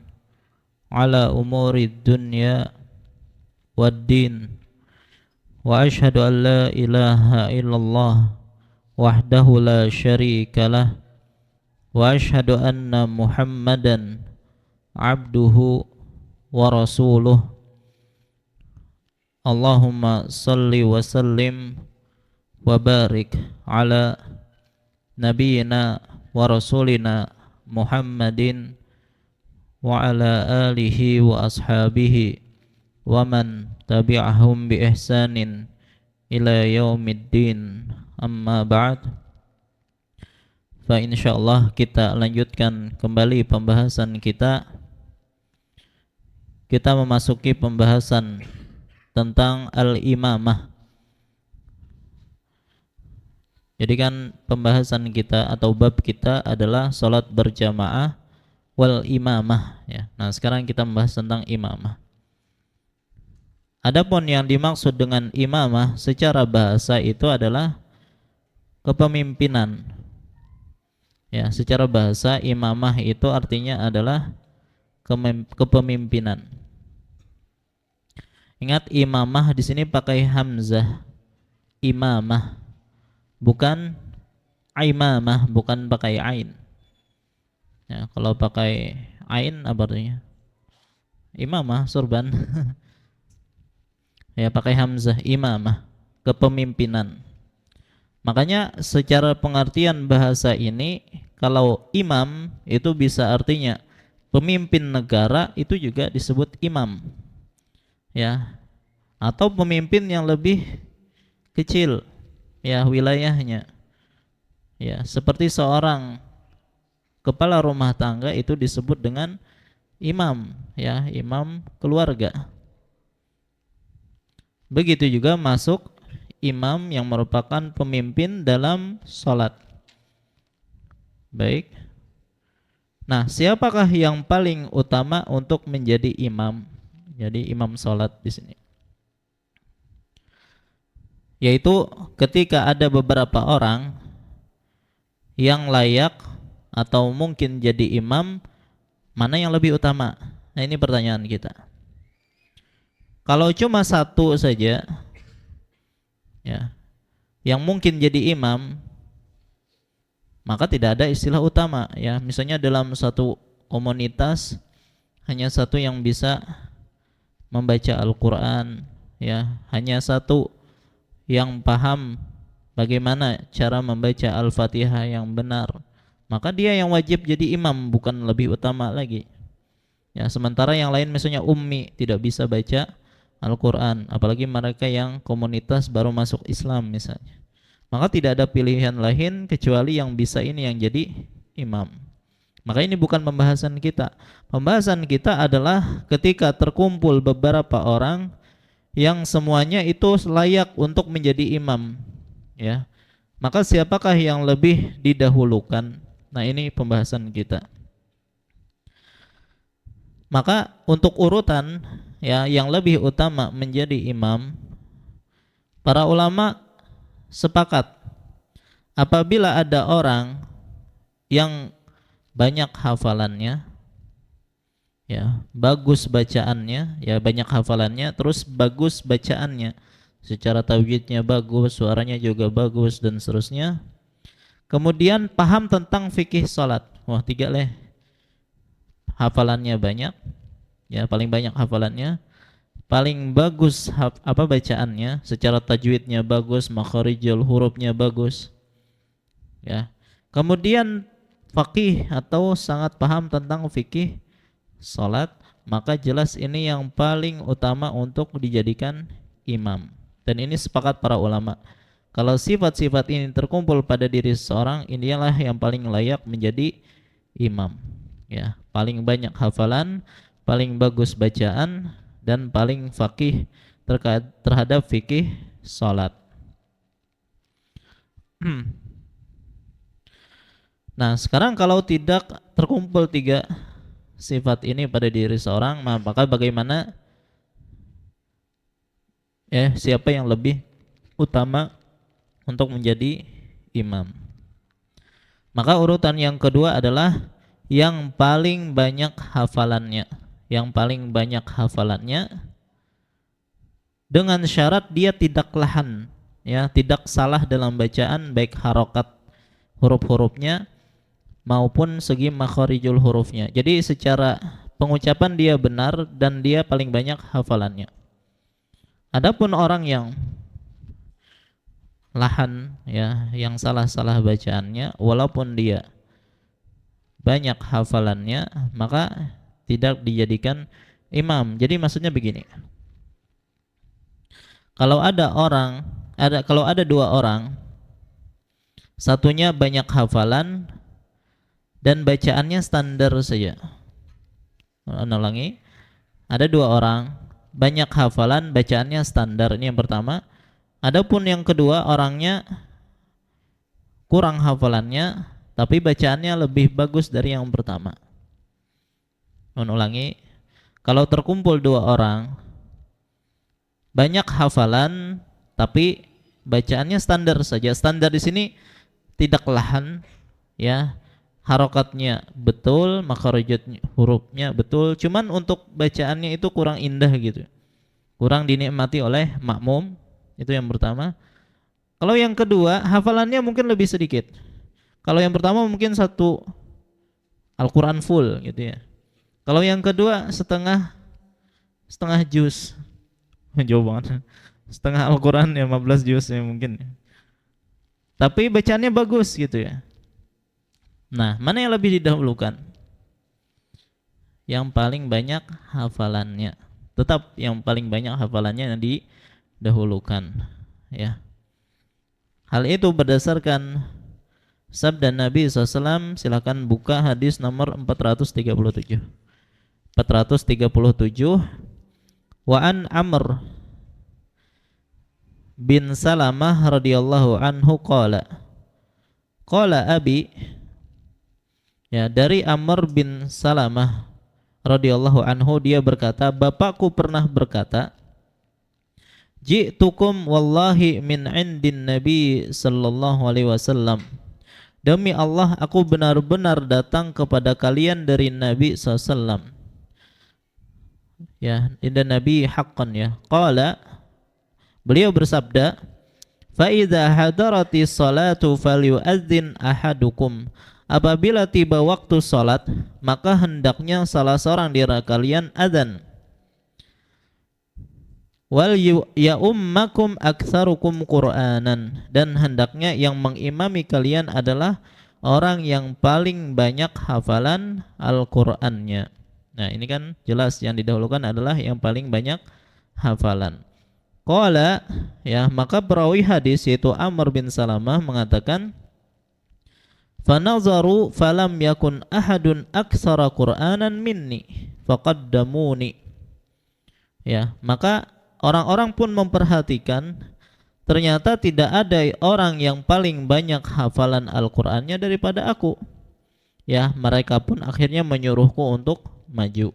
ala umuri dunya waddin. Wa ashhadu an la ilaha illallah wahdahu la syarika lah. Wa ashhadu anna Muhammadan abduhu wa rasuluh. Allahumma salli wa sallim wa barik ala nabiyyina wa rasulina Muhammadin wa ala alihi wa ashabihi wa man tabi'ahum bi ihsanin ila yaumiddin. Amma ba'd. Fa insyaallah kita lanjutkan kembali pembahasan kita. Kita memasuki pembahasan tentang al-imamah. Jadi kan pembahasan kita atau bab kita adalah salat berjamaah wal imamah ya. Nah, sekarang kita membahas tentang imamah. Adapun yang dimaksud dengan imamah secara bahasa itu adalah kepemimpinan. Ya, secara bahasa imamah itu artinya adalah kepemimpinan. Ingat imamah di sini pakai hamzah. Imamah. Bukan imamah, bukan pakai ain. Ya, kalau pakai ain apa artinya? Imamah, surban. Ya, pakai hamzah, imamah, kepemimpinan. Makanya secara pengertian bahasa ini, kalau imam itu bisa artinya pemimpin negara, itu juga disebut imam. Ya. Atau pemimpin yang lebih kecil, ya, wilayahnya. Ya, seperti seorang kepala rumah tangga itu disebut dengan imam, ya, imam keluarga. Begitu juga masuk imam yang merupakan pemimpin dalam salat. Baik. Nah, siapakah yang paling utama untuk menjadi imam? Jadi imam salat di sini. Yaitu ketika ada beberapa orang yang layak atau mungkin jadi imam, mana yang lebih utama? Nah, ini pertanyaan kita. Kalau cuma satu saja, ya, yang mungkin jadi imam, maka tidak ada istilah utama, ya. Misalnya dalam satu komunitas hanya satu yang bisa membaca Al-Quran, ya, hanya satu yang paham bagaimana cara membaca Al-Fatihah yang benar, maka dia yang wajib jadi imam, bukan lebih utama lagi. Ya, sementara yang lain misalnya ummi, tidak bisa baca Al-Qur'an, apalagi mereka yang komunitas baru masuk Islam misalnya. Maka tidak ada pilihan lain kecuali yang bisa ini yang jadi imam. Maka ini bukan pembahasan kita. Pembahasan kita adalah ketika terkumpul beberapa orang yang semuanya itu layak untuk menjadi imam, ya. Maka siapakah yang lebih didahulukan? Nah, ini pembahasan kita. Maka untuk urutan ya yang lebih utama menjadi imam, para ulama sepakat apabila ada orang yang banyak hafalannya, ya, bagus bacaannya, ya banyak hafalannya, terus bagus bacaannya, secara tajwidnya bagus, suaranya juga bagus dan seterusnya. Kemudian paham tentang fikih salat. Wah, tiga leh. Hafalannya banyak, ya paling banyak hafalannya, paling bagus bacaannya, secara tajwidnya bagus, makharijul hurufnya bagus, ya. Kemudian faqih atau sangat paham tentang fikih salat, maka jelas ini yang paling utama untuk dijadikan imam. Dan ini sepakat para ulama. Kalau sifat-sifat ini terkumpul pada diri seseorang, inilah yang paling layak menjadi imam. Ya, paling banyak hafalan, paling bagus bacaan, dan paling faqih terhadap fikih salat. Nah, sekarang kalau tidak terkumpul tiga sifat ini pada diri seorang, maka bagaimana? Siapa yang lebih utama untuk menjadi imam? Maka urutan yang kedua adalah yang paling banyak hafalannya. Yang paling banyak hafalannya dengan syarat dia tidak lahan, ya, tidak salah dalam bacaan baik harokat huruf-hurufnya maupun segi makharijul hurufnya. Jadi secara pengucapan dia benar dan dia paling banyak hafalannya. Adapun orang yang lahan, ya, yang salah-salah bacaannya walaupun dia banyak hafalannya, maka tidak dijadikan imam. Jadi maksudnya begini. Kalau ada dua orang, satunya banyak hafalan dan bacaannya standar saja. Ulangi. Ada dua orang, banyak hafalan, bacaannya standar. Ini yang pertama. Adapun yang kedua, orangnya kurang hafalannya, tapi bacaannya lebih bagus dari yang pertama. Ulangi. Kalau terkumpul dua orang, banyak hafalan, tapi bacaannya standar saja. Standar di sini tidak lahan, ya. Harokatnya betul, makharijat hurufnya betul, cuman untuk bacaannya itu kurang indah gitu, kurang dinikmati oleh makmum. Itu yang pertama. Kalau yang kedua, hafalannya mungkin lebih sedikit. Kalau yang pertama mungkin satu Al-Quran full gitu ya. Kalau yang kedua setengah juz. Jauh banget. Setengah Al-Quran ya 15 juz ya mungkin. Tapi bacaannya bagus gitu ya. Nah, mana yang lebih didahulukan? Yang paling banyak hafalannya. Tetap yang paling banyak hafalannya yang didahulukan, ya. Hal itu berdasarkan sabda Nabi SAW. Silakan buka hadis nomor 437. 437. Wa an Amr bin Salamah radhiyallahu anhu qala abi, ya, dari Amr bin Salamah radhiyallahu anhu, dia berkata, bapakku pernah berkata, ji'tukum wallahi min indin Nabi sallallahu alaihi wasallam, demi Allah aku benar-benar datang kepada kalian dari Nabi SAW. Ya, inda Nabi haqqan, ya. Qala, beliau bersabda, fa idza hadarati salatu falyu'adzin ahadukum, apabila tiba waktu salat maka hendaknya salah seorang di antara kalian adzan. Wal ya ummakum aktsarukum Qur'anan, dan hendaknya yang mengimami kalian adalah orang yang paling banyak hafalan Al-Qur'annya. Nah, ini kan jelas yang didahulukan adalah yang paling banyak hafalan. Qala, ya, maka perawi hadis yaitu Amr bin Salamah mengatakan, "Fanazaru falam yakun ahadun aktsara Qur'anan minni faqaddamuni." Ya, maka orang-orang pun memperhatikan, ternyata tidak ada orang yang paling banyak hafalan Al-Qur'annya daripada aku. Ya, mereka pun akhirnya menyuruhku untuk maju.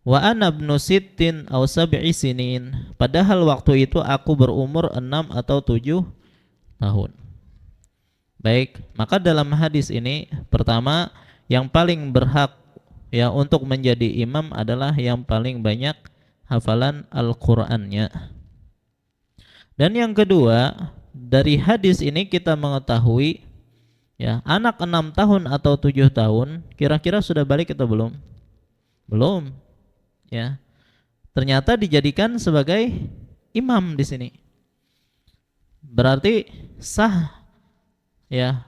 Wa ana ibnu sittin aw sab'i sinin. Padahal waktu itu aku berumur 6 atau 7 tahun. Baik, maka dalam hadis ini pertama yang paling berhak ya untuk menjadi imam adalah yang paling banyak hafalan Al-Qur'annya. Dan yang kedua, dari hadis ini kita mengetahui ya, anak 6 tahun atau 7 tahun kira-kira sudah balik atau belum? Belum. Ya. Ternyata dijadikan sebagai imam di sini. Berarti sah ya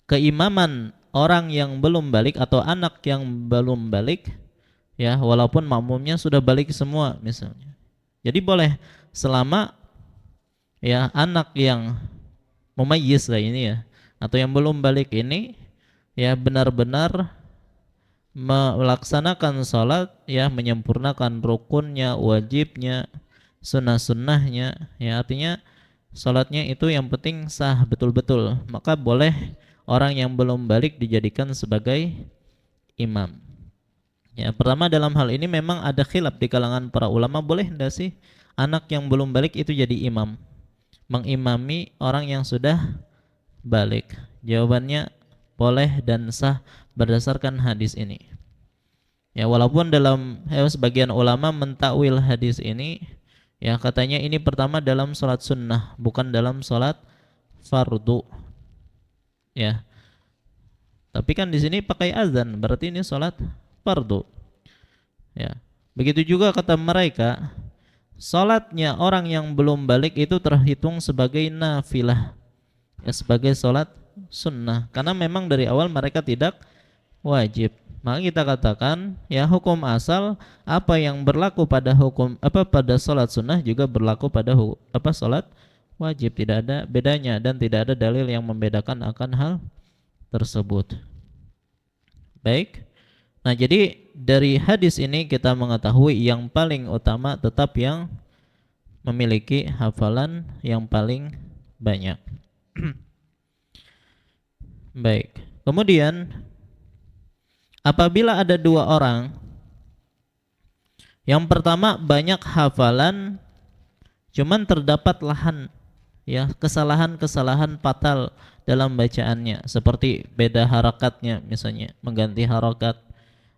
keimaman orang yang belum balik atau anak yang belum balik ya, walaupun makmumnya sudah balik semua misalnya. Jadi boleh selama ya anak yang mumayyiz lah ini ya, atau yang belum balik ini ya benar-benar melaksanakan sholat ya, menyempurnakan rukunnya, wajibnya, sunnah-sunnahnya ya, artinya sholatnya itu yang penting sah betul-betul, maka boleh orang yang belum balik dijadikan sebagai imam. Ya, pertama dalam hal ini memang ada khilaf di kalangan para ulama, boleh enggak sih anak yang belum balik itu jadi imam, mengimami orang yang sudah balik? Jawabannya boleh dan sah berdasarkan hadis ini. Ya, walaupun dalam sebagian ulama mentakwil hadis ini ya, katanya ini pertama dalam sholat sunnah, bukan dalam sholat fardu. Ya. Tapi kan di sini pakai azan, berarti ini sholat fardu. Ya. Begitu juga kata mereka, sholatnya orang yang belum balik itu terhitung sebagai nafilah, ya, sebagai sholat sunnah, karena memang dari awal mereka tidak wajib. Maka kita katakan ya, hukum asal apa yang berlaku pada hukum pada sholat sunnah juga berlaku pada sholat wajib, tidak ada bedanya dan tidak ada dalil yang membedakan akan hal tersebut. Baik. Nah, jadi dari hadis ini kita mengetahui yang paling utama tetap yang memiliki hafalan yang paling banyak. Baik. Kemudian apabila ada dua orang, yang pertama banyak hafalan cuman terdapat lahan ya, kesalahan-kesalahan fatal dalam bacaannya, seperti beda harakatnya misalnya, mengganti harakat,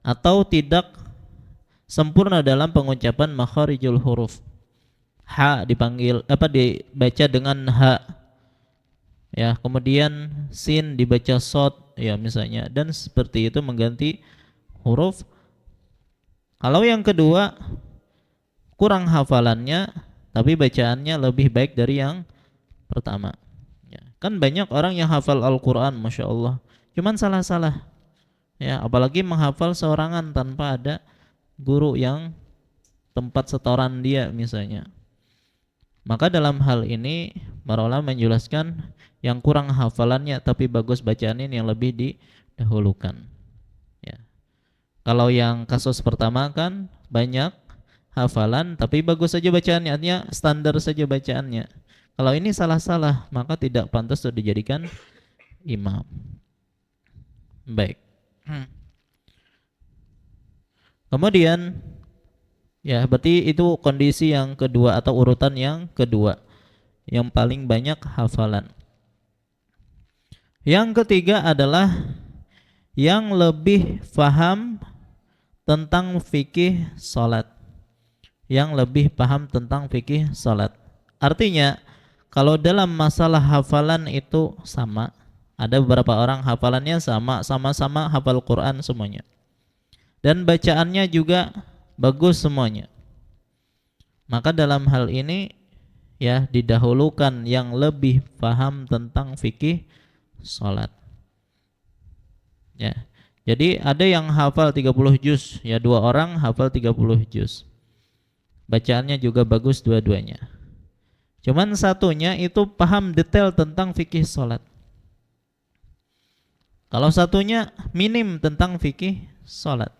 atau tidak sempurna dalam pengucapan makharijul huruf. Ha dibaca dengan ha. Ya, kemudian sin dibaca sod ya misalnya, dan seperti itu mengganti huruf. Kalau yang kedua kurang hafalannya tapi bacaannya lebih baik dari yang pertama ya. Kan banyak orang yang hafal Al-Quran Masya Allah, cuman salah-salah ya, apalagi menghafal seorangan tanpa ada guru yang tempat setoran dia misalnya. Maka dalam hal ini para ulama menjelaskan yang kurang hafalannya tapi bagus bacaannya yang lebih didahulukan ya. Kalau yang kasus pertama kan banyak hafalan tapi bagus saja bacaannya, artinya standar saja bacaannya. Kalau ini salah-salah maka tidak pantas untuk dijadikan imam. Baik. Kemudian ya, berarti itu kondisi yang kedua atau urutan yang kedua, yang paling banyak hafalan. Yang ketiga adalah yang lebih faham tentang fikih salat. Yang lebih paham tentang fikih salat. Artinya kalau dalam masalah hafalan itu sama, ada beberapa orang hafalannya sama-sama hafal Quran semuanya, dan bacaannya juga bagus semuanya, maka dalam hal ini ya didahulukan yang lebih paham tentang fikih salat ya. Jadi ada yang hafal 30 juz, ya 2 orang hafal 30 juz. Bacaannya juga bagus dua-duanya. Cuman satunya itu paham detail tentang fikih sholat. Kalau satunya minim tentang fikih sholat,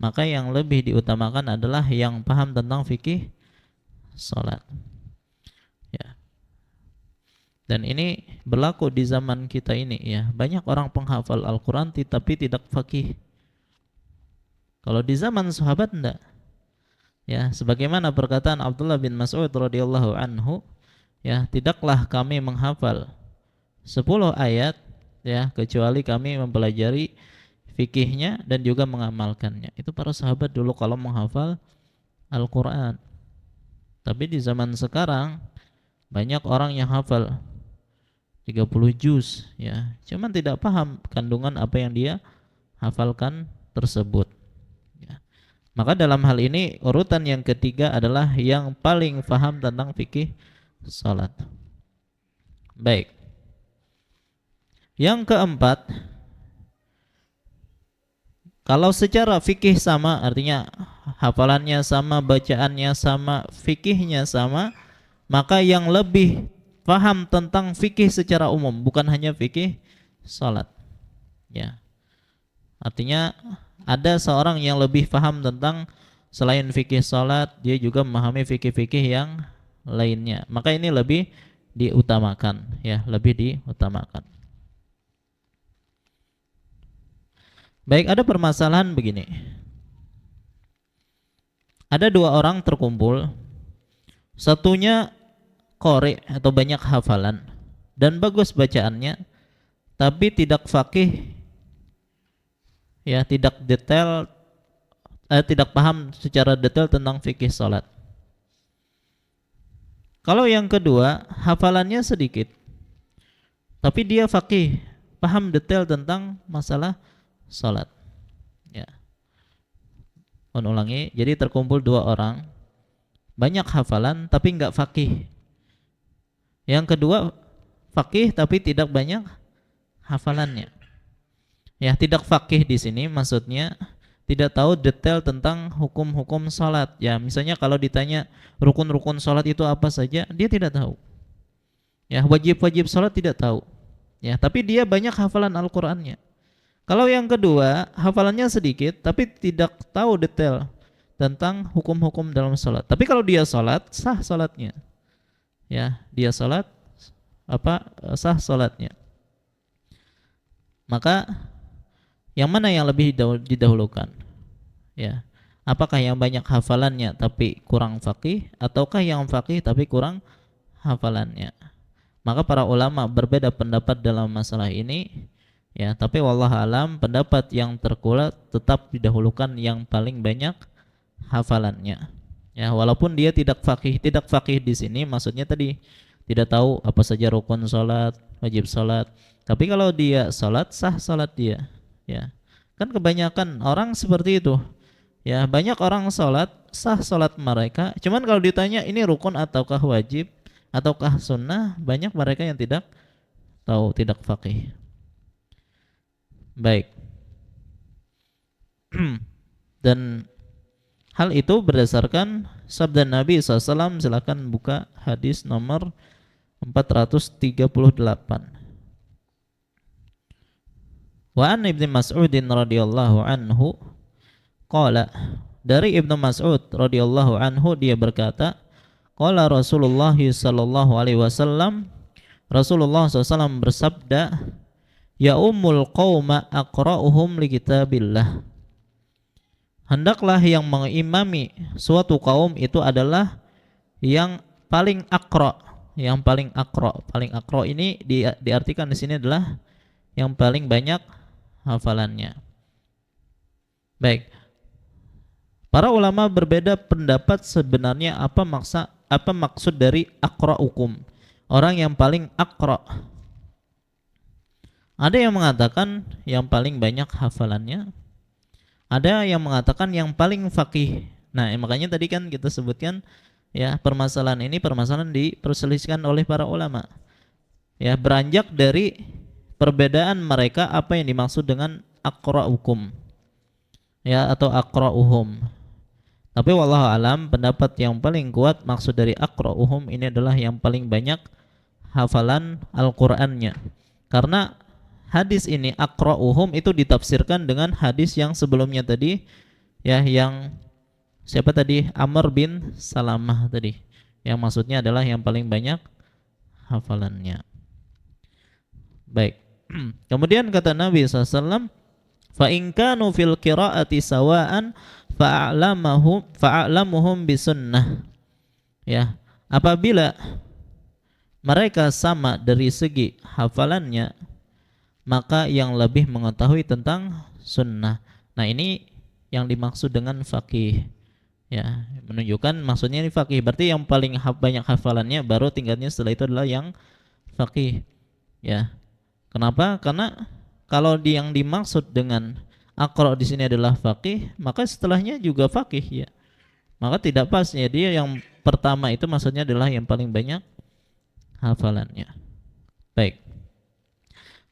maka yang lebih diutamakan adalah yang paham tentang fikih sholat. Ya. Dan ini berlaku di zaman kita ini ya. Banyak orang penghafal Al-Quran tapi tidak faqih. Kalau di zaman sahabat enggak. Ya, sebagaimana perkataan Abdullah bin Mas'ud radhiyallahu anhu, ya, tidaklah kami menghafal 10 ayat ya kecuali kami mempelajari fikihnya dan juga mengamalkannya. Itu para sahabat dulu kalau menghafal Al-Quran. Tapi di zaman sekarang banyak orang yang hafal 30 juz ya, cuman tidak paham kandungan apa yang dia hafalkan tersebut ya. Maka dalam hal ini urutan yang ketiga adalah yang paling paham tentang fikih salat. Baik. Yang keempat, kalau secara fikih sama, artinya hafalannya sama, bacaannya sama, fikihnya sama, maka yang lebih paham tentang fikih secara umum, bukan hanya fikih salat. Ya. Artinya ada seorang yang lebih paham tentang selain fikih salat, dia juga memahami fikih-fikih yang lainnya. Maka ini lebih diutamakan, ya, lebih diutamakan. Baik, ada permasalahan begini. Ada 2 orang terkumpul, satunya qori atau banyak hafalan dan bagus bacaannya, tapi tidak faqih, ya, tidak detail, tidak paham secara detail tentang fikih salat. Kalau yang kedua, hafalannya sedikit, tapi dia faqih, paham detail tentang masalah salat. Ya. Ulangi, jadi terkumpul 2 orang, banyak hafalan tapi enggak faqih. Yang kedua faqih tapi tidak banyak hafalannya. Ya, tidak faqih di sini maksudnya tidak tahu detail tentang hukum-hukum salat. Ya, misalnya kalau ditanya rukun-rukun salat itu apa saja, dia tidak tahu. Ya, wajib-wajib salat tidak tahu. Ya, tapi dia banyak hafalan Al-Qur'annya. Kalau yang kedua, hafalannya sedikit tapi tidak tahu detail tentang hukum-hukum dalam salat. Tapi kalau dia salat, sah salatnya. Ya, dia salat sah salatnya. Maka yang mana yang lebih didahulukan? Ya. Apakah yang banyak hafalannya tapi kurang faqih, ataukah yang faqih tapi kurang hafalannya? Maka para ulama berbeda pendapat dalam masalah ini. Ya, tapi wallahu alam pendapat yang terkuat tetap didahulukan yang paling banyak hafalannya. Ya, walaupun dia tidak faqih di sini maksudnya tadi tidak tahu apa saja rukun salat, wajib salat. Tapi kalau dia salat, sah salat dia. Ya. Kan kebanyakan orang seperti itu. Ya, banyak orang salat, sah salat mereka. Cuman kalau ditanya ini rukun ataukah wajib ataukah sunnah, banyak mereka yang tidak tahu, tidak faqih. Baik. Dan hal itu berdasarkan sabda Nabi SAW. Silakan buka hadis nomor 438. Wa an Ibnu Mas'udin radhiyallahu anhu qala, dari Ibnu Mas'ud radhiyallahu anhu dia berkata, qala Rasulullah sallallahu alaihi wasallam, Rasulullah SAW bersabda, ya ummul qauma aqra'uhum li kitabillah. Hendaklah yang mengimami suatu kaum itu adalah yang paling aqra, yang paling aqra. Paling aqra ini diartikan di sini adalah yang paling banyak hafalannya. Baik. Para ulama berbeda pendapat sebenarnya apa maksud dari aqra'ukum, orang yang paling aqra. Ada yang mengatakan yang paling banyak hafalannya, ada yang mengatakan yang paling faqih. Nah, makanya tadi kan kita sebutkan ya, permasalahan ini permasalahan diperselisihkan oleh para ulama. Ya, beranjak dari perbedaan mereka apa yang dimaksud dengan aqra'ukum, ya, atau aqra'uhum. Tapi wallahu alam, pendapat yang paling kuat maksud dari aqra'uhum ini adalah yang paling banyak hafalan Al-Qur'annya. Karena hadis ini aqra'uhum itu ditafsirkan dengan hadis yang sebelumnya tadi, ya, yang siapa tadi? Amr bin Salamah tadi. Yang maksudnya adalah yang paling banyak hafalannya. Baik. Kemudian kata Nabi SAW, fa in kanu fil qiraati sawaan fa'alamuhum bisunnah. Ya, apabila mereka sama dari segi hafalannya, maka yang lebih mengetahui tentang sunnah. Nah, ini yang dimaksud dengan faqih. Ya, menunjukkan maksudnya ini faqih. Berarti yang paling banyak hafalannya baru tingkatnya setelah itu adalah yang faqih. Ya. Kenapa? Karena kalau yang dimaksud dengan aqra di sini adalah faqih, maka setelahnya juga faqih, ya. Maka tidak pas, ya. Dia yang pertama itu maksudnya adalah yang paling banyak hafalannya. Baik.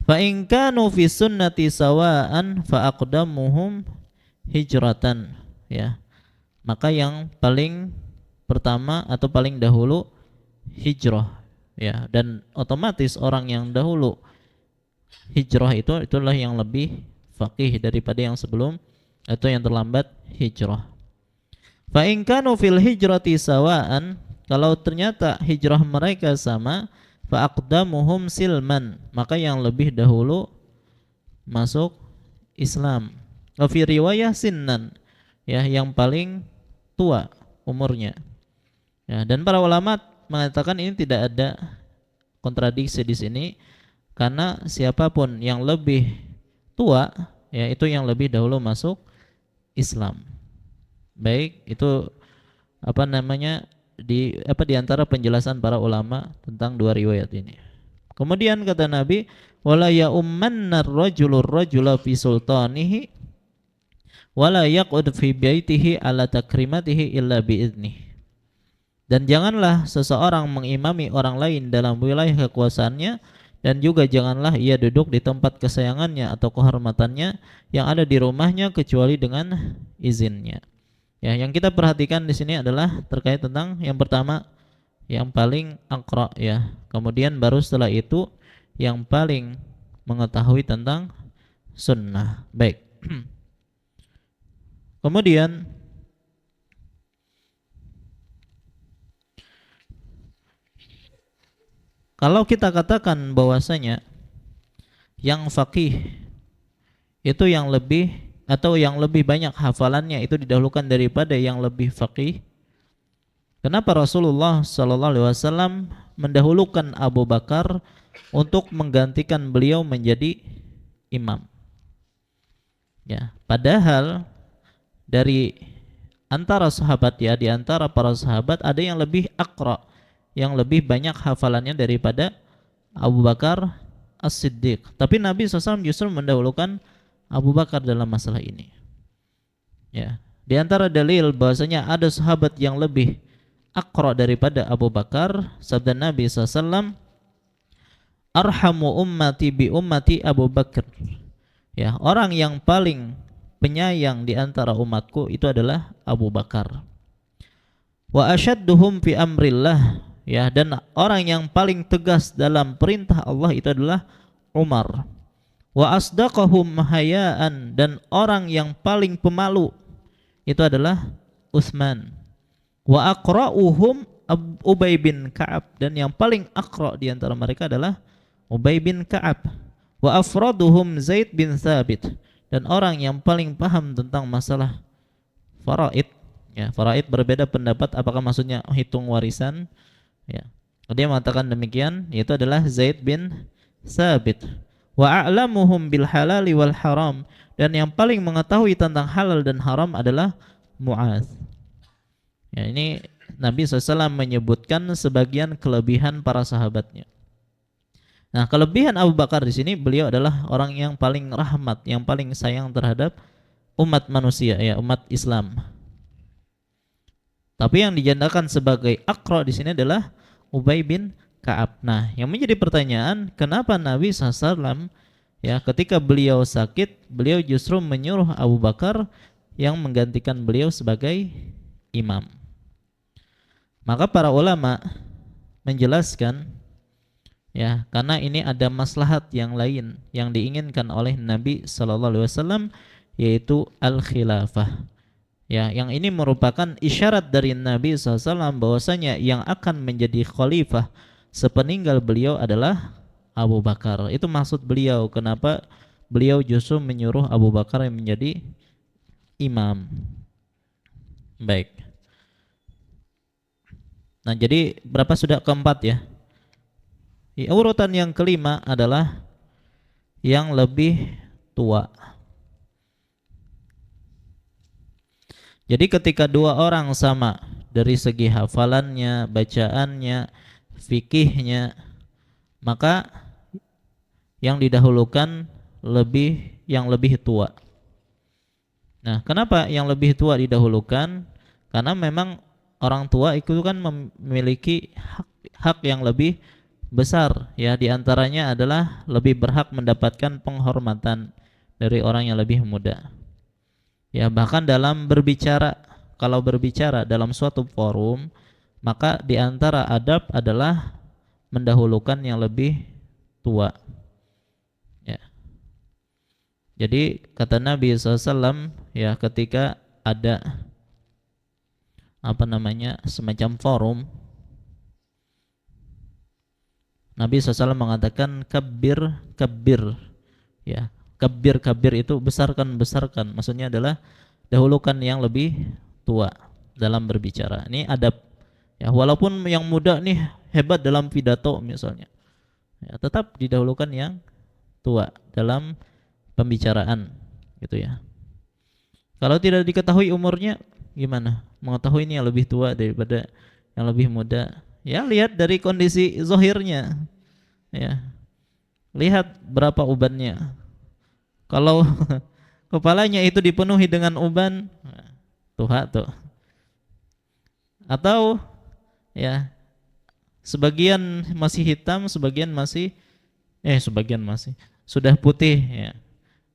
Fa in kanu fi sunnati sawaan fa aqdamuhum hijratan, ya. Maka yang paling pertama atau paling dahulu hijrah, ya, dan otomatis orang yang dahulu hijrah itulah yang lebih faqih daripada yang sebelum atau yang terlambat hijrah. Fa in kanu fil hijrati sawaan, kalau ternyata hijrah mereka sama, fa aqdamuhum silman, maka yang lebih dahulu masuk Islam. Wa fi riwayah sinnan, ya, yang paling tua umurnya. Ya, dan para ulama mengatakan ini tidak ada kontradiksi di sini, karena siapapun yang lebih tua, ya, itu yang lebih dahulu masuk Islam. Baik, itu di antara penjelasan para ulama tentang dua riwayat ini. Kemudian kata Nabi, wala ya ummannar rajulur rajula fi sultanihi wala yaqud fi baitihi ala takrimatihi illa biidnih. Dan janganlah seseorang mengimami orang lain dalam wilayah kekuasaannya, dan juga janganlah ia duduk di tempat kesayangannya atau kehormatannya yang ada di rumahnya kecuali dengan izinnya. Ya, yang kita perhatikan di sini adalah terkait tentang yang pertama, yang paling aqra, ya. Kemudian baru setelah itu yang paling mengetahui tentang sunnah. Baik. Kemudian kalau kita katakan bahwasanya yang faqih itu yang lebih atau yang lebih banyak hafalannya itu didahulukan daripada yang lebih faqih, kenapa Rasulullah sallallahu alaihi wasallam mendahulukan Abu Bakar untuk menggantikan beliau menjadi imam? Ya, padahal dari antara sahabat, ya, di antara para sahabat ada yang lebih aqra, yang lebih banyak hafalannya daripada Abu Bakar As-Siddiq. Tapi Nabi SAW justru mendahulukan Abu Bakar dalam masalah ini. Ya, di antara dalil bahwasanya ada sahabat yang lebih aqra daripada Abu Bakar, sabda Nabi SAW, arhamu ummati bi ummati Abu Bakar. Ya, orang yang paling penyayang di antara umatku itu adalah Abu Bakar. Wa asyadduhum fi amrillah, ya, dan orang yang paling tegas dalam perintah Allah itu adalah Umar. Wa asdaqahum hayaan, dan orang yang paling pemalu itu adalah Utsman. Wa aqra'uhum Ubay bin Ka'ab, dan yang paling aqra di antara mereka adalah Ubay bin Ka'ab. Wa afraduhum Zaid bin Thabit, dan orang yang paling paham tentang masalah faraid, ya, faraid berbeda pendapat apakah maksudnya hitung warisan, ya. Dia mengatakan demikian, yaitu adalah Zaid bin Thabit. Wa a'lamuhum bil halali wal haram, dan yang paling mengetahui tentang halal dan haram adalah Mu'adz. Ya, ini Nabi SAW menyebutkan sebagian kelebihan para sahabatnya. Nah, kelebihan Abu Bakar di sini, beliau adalah orang yang paling rahmat, yang paling sayang terhadap umat manusia, ya, umat Islam. Tapi yang dijandakan sebagai aqra di sini adalah Ubay bin Ka'ab. Nah, yang menjadi pertanyaan, kenapa Nabi SAW, Ya, ketika beliau sakit, beliau justru menyuruh Abu Bakar yang menggantikan beliau sebagai imam. Maka para ulama menjelaskan, ya, karena ini ada maslahat yang lain yang diinginkan oleh Nabi Sallallahu Alaihi Wasallam, yaitu al-khilafah. Ya, yang ini merupakan isyarat dari Nabi SAW bahwasanya yang akan menjadi khalifah sepeninggal beliau adalah Abu Bakar. Itu maksud beliau, kenapa beliau justru menyuruh Abu Bakar yang menjadi imam. Baik. Nah, jadi berapa sudah? Keempat ya. Urutan yang kelima adalah yang lebih tua. Jadi ketika dua orang sama dari segi hafalannya, bacaannya, fikihnya, maka yang didahulukan yang lebih tua. Nah, kenapa yang lebih tua didahulukan? Karena memang orang tua itu kan memiliki hak yang lebih besar, ya, diantaranya adalah lebih berhak mendapatkan penghormatan dari orang yang lebih muda. Ya, bahkan dalam berbicara, kalau berbicara dalam suatu forum, maka di antara adab adalah mendahulukan yang lebih tua. Ya. Jadi kata Nabi SAW, ya, ketika ada semacam forum, Nabi SAW mengatakan kabir kabir, ya. Kabir kabir itu besarkan besarkan, maksudnya adalah dahulukan yang lebih tua dalam berbicara. Ini adab, ya, walaupun yang muda nih hebat dalam pidato misalnya, ya, tetap didahulukan yang tua dalam pembicaraan, gitu ya. Kalau tidak diketahui umurnya, gimana mengetahui ini yang lebih tua daripada yang lebih muda? Ya, lihat dari kondisi zahirnya, ya, lihat berapa ubannya. Kalau kepalanya itu dipenuhi dengan uban, tua tuh. Atau, ya, sebagian masih hitam, sebagian masih sudah putih, ya.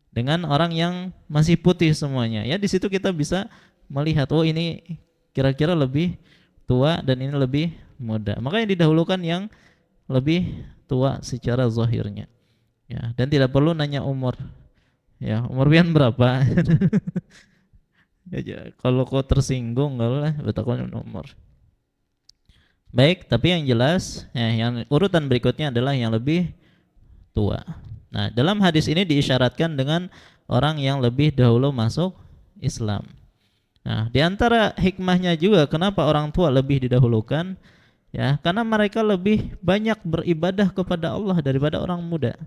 Dengan orang yang masih putih semuanya, ya, di situ kita bisa melihat, oh, ini kira-kira lebih tua dan ini lebih muda. Makanya didahulukan yang lebih tua secara zahirnya, ya, dan tidak perlu nanya umur. Ya, umur pian berapa? Ya, kalau kau tersinggung enggak lah, betapa umur. Baik, tapi yang jelas, ya, yang urutan berikutnya adalah yang lebih tua. Nah, dalam hadis ini diisyaratkan dengan orang yang lebih dahulu masuk Islam. Nah, di antara hikmahnya juga kenapa orang tua lebih didahulukan, ya, karena mereka lebih banyak beribadah kepada Allah daripada orang muda.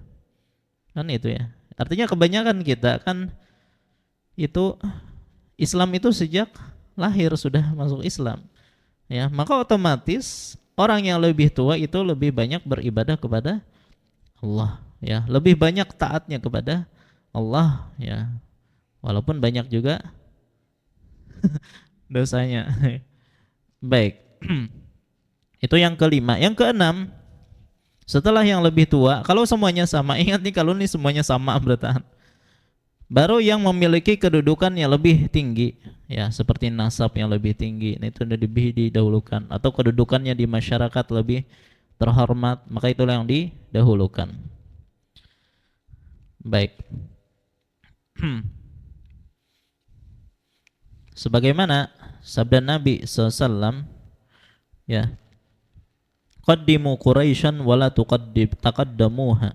Kan itu ya. Artinya kebanyakan kita kan itu Islam itu sejak lahir sudah masuk Islam, ya, maka otomatis orang yang lebih tua itu lebih banyak beribadah kepada Allah, ya, lebih banyak taatnya kepada Allah, ya, walaupun banyak juga dosanya. Baik. Itu yang kelima. Yang keenam, setelah yang lebih tua, kalau semuanya sama, ingat nih, kalau nih semuanya sama bertahan, baru yang memiliki kedudukan yang lebih tinggi, ya, seperti nasab yang lebih tinggi, nah itu lebih didahulukan, atau kedudukannya di masyarakat lebih terhormat, maka itulah yang didahulukan. Baik. Sebagaimana sabda Nabi SAW, ya, qaddimu Quraisyan wala taqaddamuha.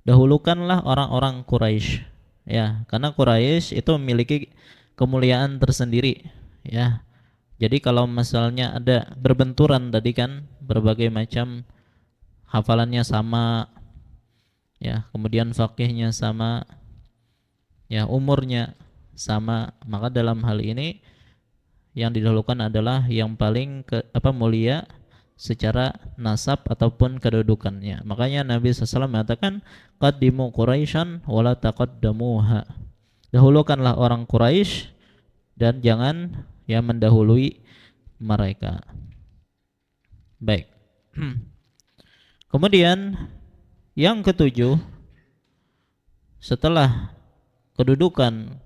Dahulukanlah orang-orang Quraisy, ya, karena Quraisy itu memiliki kemuliaan tersendiri, ya. Jadi kalau misalnya ada berbenturan tadi kan, berbagai macam hafalannya sama, ya, kemudian fakihnya sama, ya, umurnya sama, maka dalam hal ini yang didahulukan adalah yang paling mulia secara nasab ataupun kedudukannya. Makanya Nabi SAW mengatakan qaddimu Quraisyan wala taqaddamuha. Dahulukanlah orang Quraisy dan jangan, ya, mendahului mereka. Baik. Kemudian yang ketujuh, setelah kedudukan,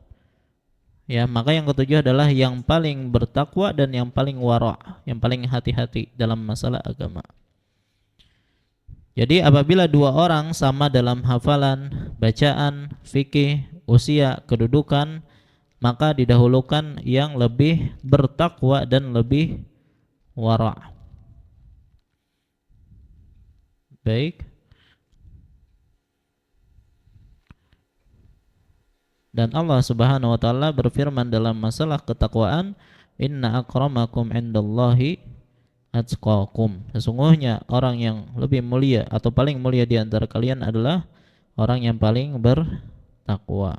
ya, maka yang ketujuh adalah yang paling bertakwa dan yang paling wara', yang paling hati-hati dalam masalah agama. Jadi apabila dua orang sama dalam hafalan, bacaan, fikih, usia, kedudukan, maka didahulukan yang lebih bertakwa dan lebih wara'. Baik. Dan Allah Subhanahu wa taala berfirman dalam masalah ketakwaan, "Inna akramakum indallahi atqakum." Sesungguhnya orang yang lebih mulia atau paling mulia di antara kalian adalah orang yang paling bertakwa.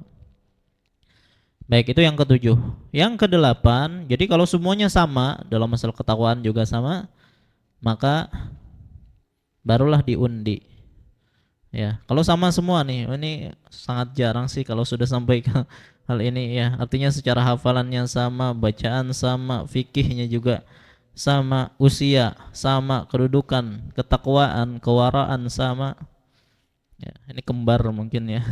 Baik, itu yang ketujuh. Yang kedelapan, jadi kalau semuanya sama dalam masalah ketakwaan juga sama, maka barulah diundi. Ya, kalau sama semua nih, ini sangat jarang sih kalau sudah sampai ke hal ini ya. Artinya secara hafalannya sama, bacaan sama, fikihnya juga sama, usia sama, kedudukan, ketakwaan, kewaraan sama. Ya, ini kembar mungkin ya.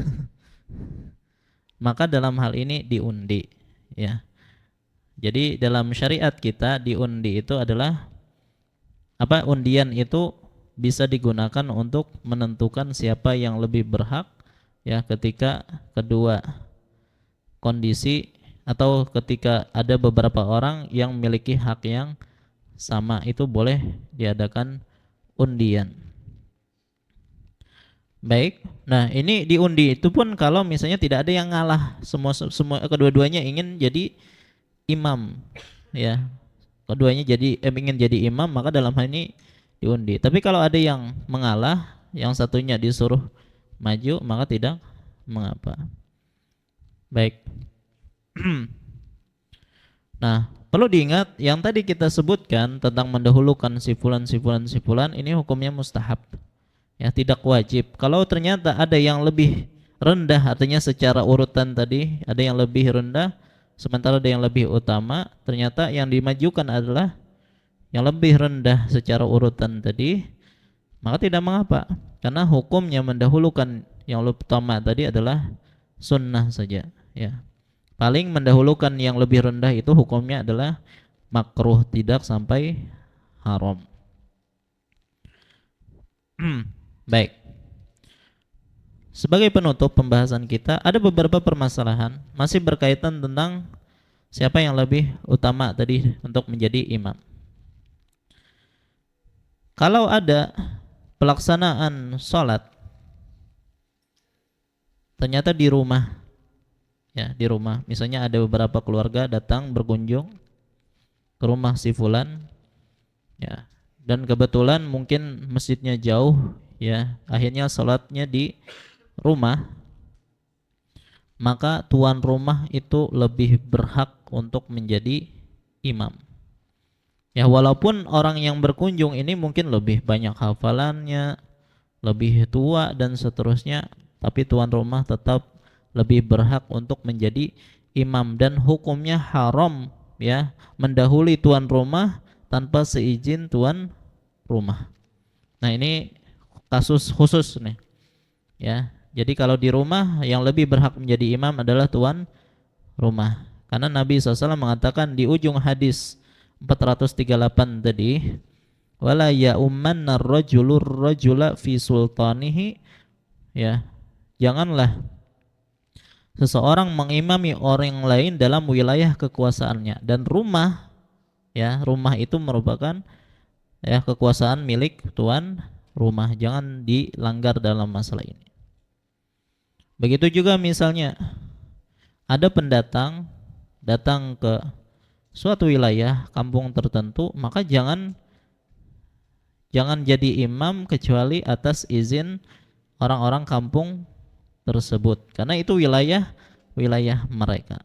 Maka dalam hal ini diundi, ya. Jadi dalam syariat kita diundi itu adalah apa? Undian itu bisa digunakan untuk menentukan siapa yang lebih berhak, ya, ketika kedua kondisi atau ketika ada beberapa orang yang memiliki hak yang sama, itu boleh diadakan undian. Baik. Nah, ini diundi itu pun kalau misalnya tidak ada yang ngalah, semua kedua-duanya ingin jadi imam, ya. Keduanya ingin jadi imam, maka dalam hal ini diundi. Tapi kalau ada yang mengalah, yang satunya disuruh maju, maka tidak mengapa. Baik. Nah, perlu diingat yang tadi kita sebutkan tentang mendahulukan si fulan ini hukumnya mustahab. Ya, tidak wajib. Kalau ternyata ada yang lebih rendah, artinya secara urutan tadi ada yang lebih rendah, sementara ada yang lebih utama, ternyata yang dimajukan adalah yang lebih rendah secara urutan tadi, maka tidak mengapa, karena hukumnya mendahulukan yang lebih utama tadi adalah sunnah saja, ya. Paling mendahulukan yang lebih rendah itu hukumnya adalah makruh, tidak sampai haram. Baik. Sebagai penutup pembahasan kita, ada beberapa permasalahan masih berkaitan tentang siapa yang lebih utama tadi untuk menjadi imam. Kalau ada pelaksanaan sholat ternyata di rumah, ya, di rumah, misalnya ada beberapa keluarga datang berkunjung ke rumah si fulan, ya, dan kebetulan mungkin masjidnya jauh, ya, akhirnya sholatnya di rumah, maka tuan rumah itu lebih berhak untuk menjadi imam. Ya, walaupun orang yang berkunjung ini mungkin lebih banyak hafalannya, lebih tua dan seterusnya, tapi tuan rumah tetap lebih berhak untuk menjadi imam, dan hukumnya haram, ya, mendahului tuan rumah tanpa seizin tuan rumah. Nah, ini kasus khusus nih, ya. Jadi kalau di rumah yang lebih berhak menjadi imam adalah tuan rumah, karena Nabi SAW mengatakan di ujung hadis 438 tadi, wala ya ummanna rajulur rajula fi sultanihi, ya, janganlah seseorang mengimami orang lain dalam wilayah kekuasaannya. Dan rumah, ya, rumah itu merupakan, ya, kekuasaan milik tuan rumah, jangan dilanggar dalam masalah ini. Begitu juga misalnya ada pendatang datang ke suatu wilayah kampung tertentu, maka jangan jadi imam kecuali atas izin orang-orang kampung tersebut, karena itu wilayah mereka.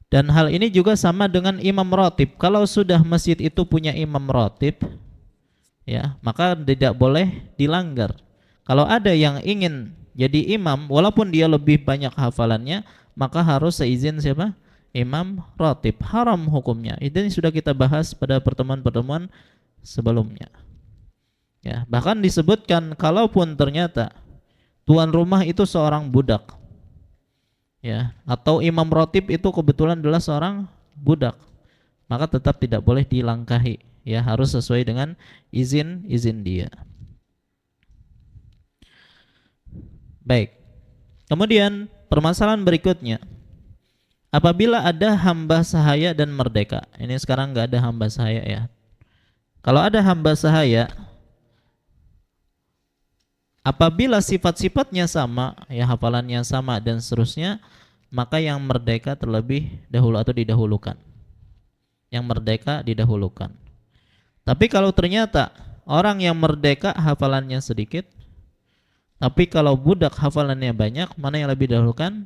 Dan hal ini juga sama dengan imam ratib. Kalau sudah masjid itu punya imam ratib, ya, maka tidak boleh dilanggar. Kalau ada yang ingin jadi imam walaupun dia lebih banyak hafalannya, maka harus seizin siapa? Imam ratib. Haram hukumnya. Ini sudah kita bahas pada pertemuan-pertemuan sebelumnya. Ya, bahkan disebutkan kalaupun ternyata tuan rumah itu seorang budak, ya, atau imam rotib itu kebetulan adalah seorang budak, maka tetap tidak boleh dilangkahi, ya, harus sesuai dengan izin dia. Baik. Kemudian permasalahan berikutnya, apabila ada hamba sahaya dan merdeka. Ini sekarang nggak ada hamba sahaya, ya. Kalau ada hamba sahaya, apabila sifat-sifatnya sama, ya, hafalannya sama dan seterusnya, maka yang merdeka terlebih dahulu atau didahulukan. Yang merdeka didahulukan. Tapi kalau ternyata orang yang merdeka hafalannya sedikit, tapi kalau budak hafalannya banyak, mana yang lebih didahulukan?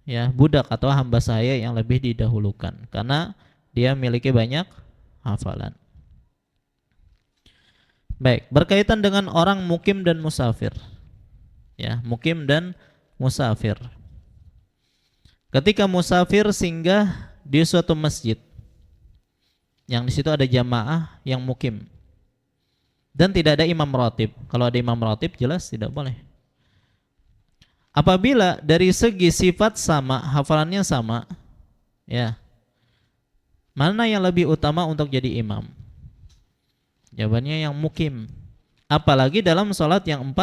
Ya, budak atau hamba sahaya yang lebih didahulukan karena dia memiliki banyak hafalan. Baik, berkaitan dengan orang mukim dan musafir. Ya, mukim dan musafir. Ketika musafir singgah di suatu masjid yang di situ ada jamaah yang mukim dan tidak ada imam ratib. Kalau ada imam ratib jelas tidak boleh. Apabila dari segi sifat sama, hafalannya sama, ya, mana yang lebih utama untuk jadi imam? Jawabannya yang mukim. Apalagi dalam sholat yang 4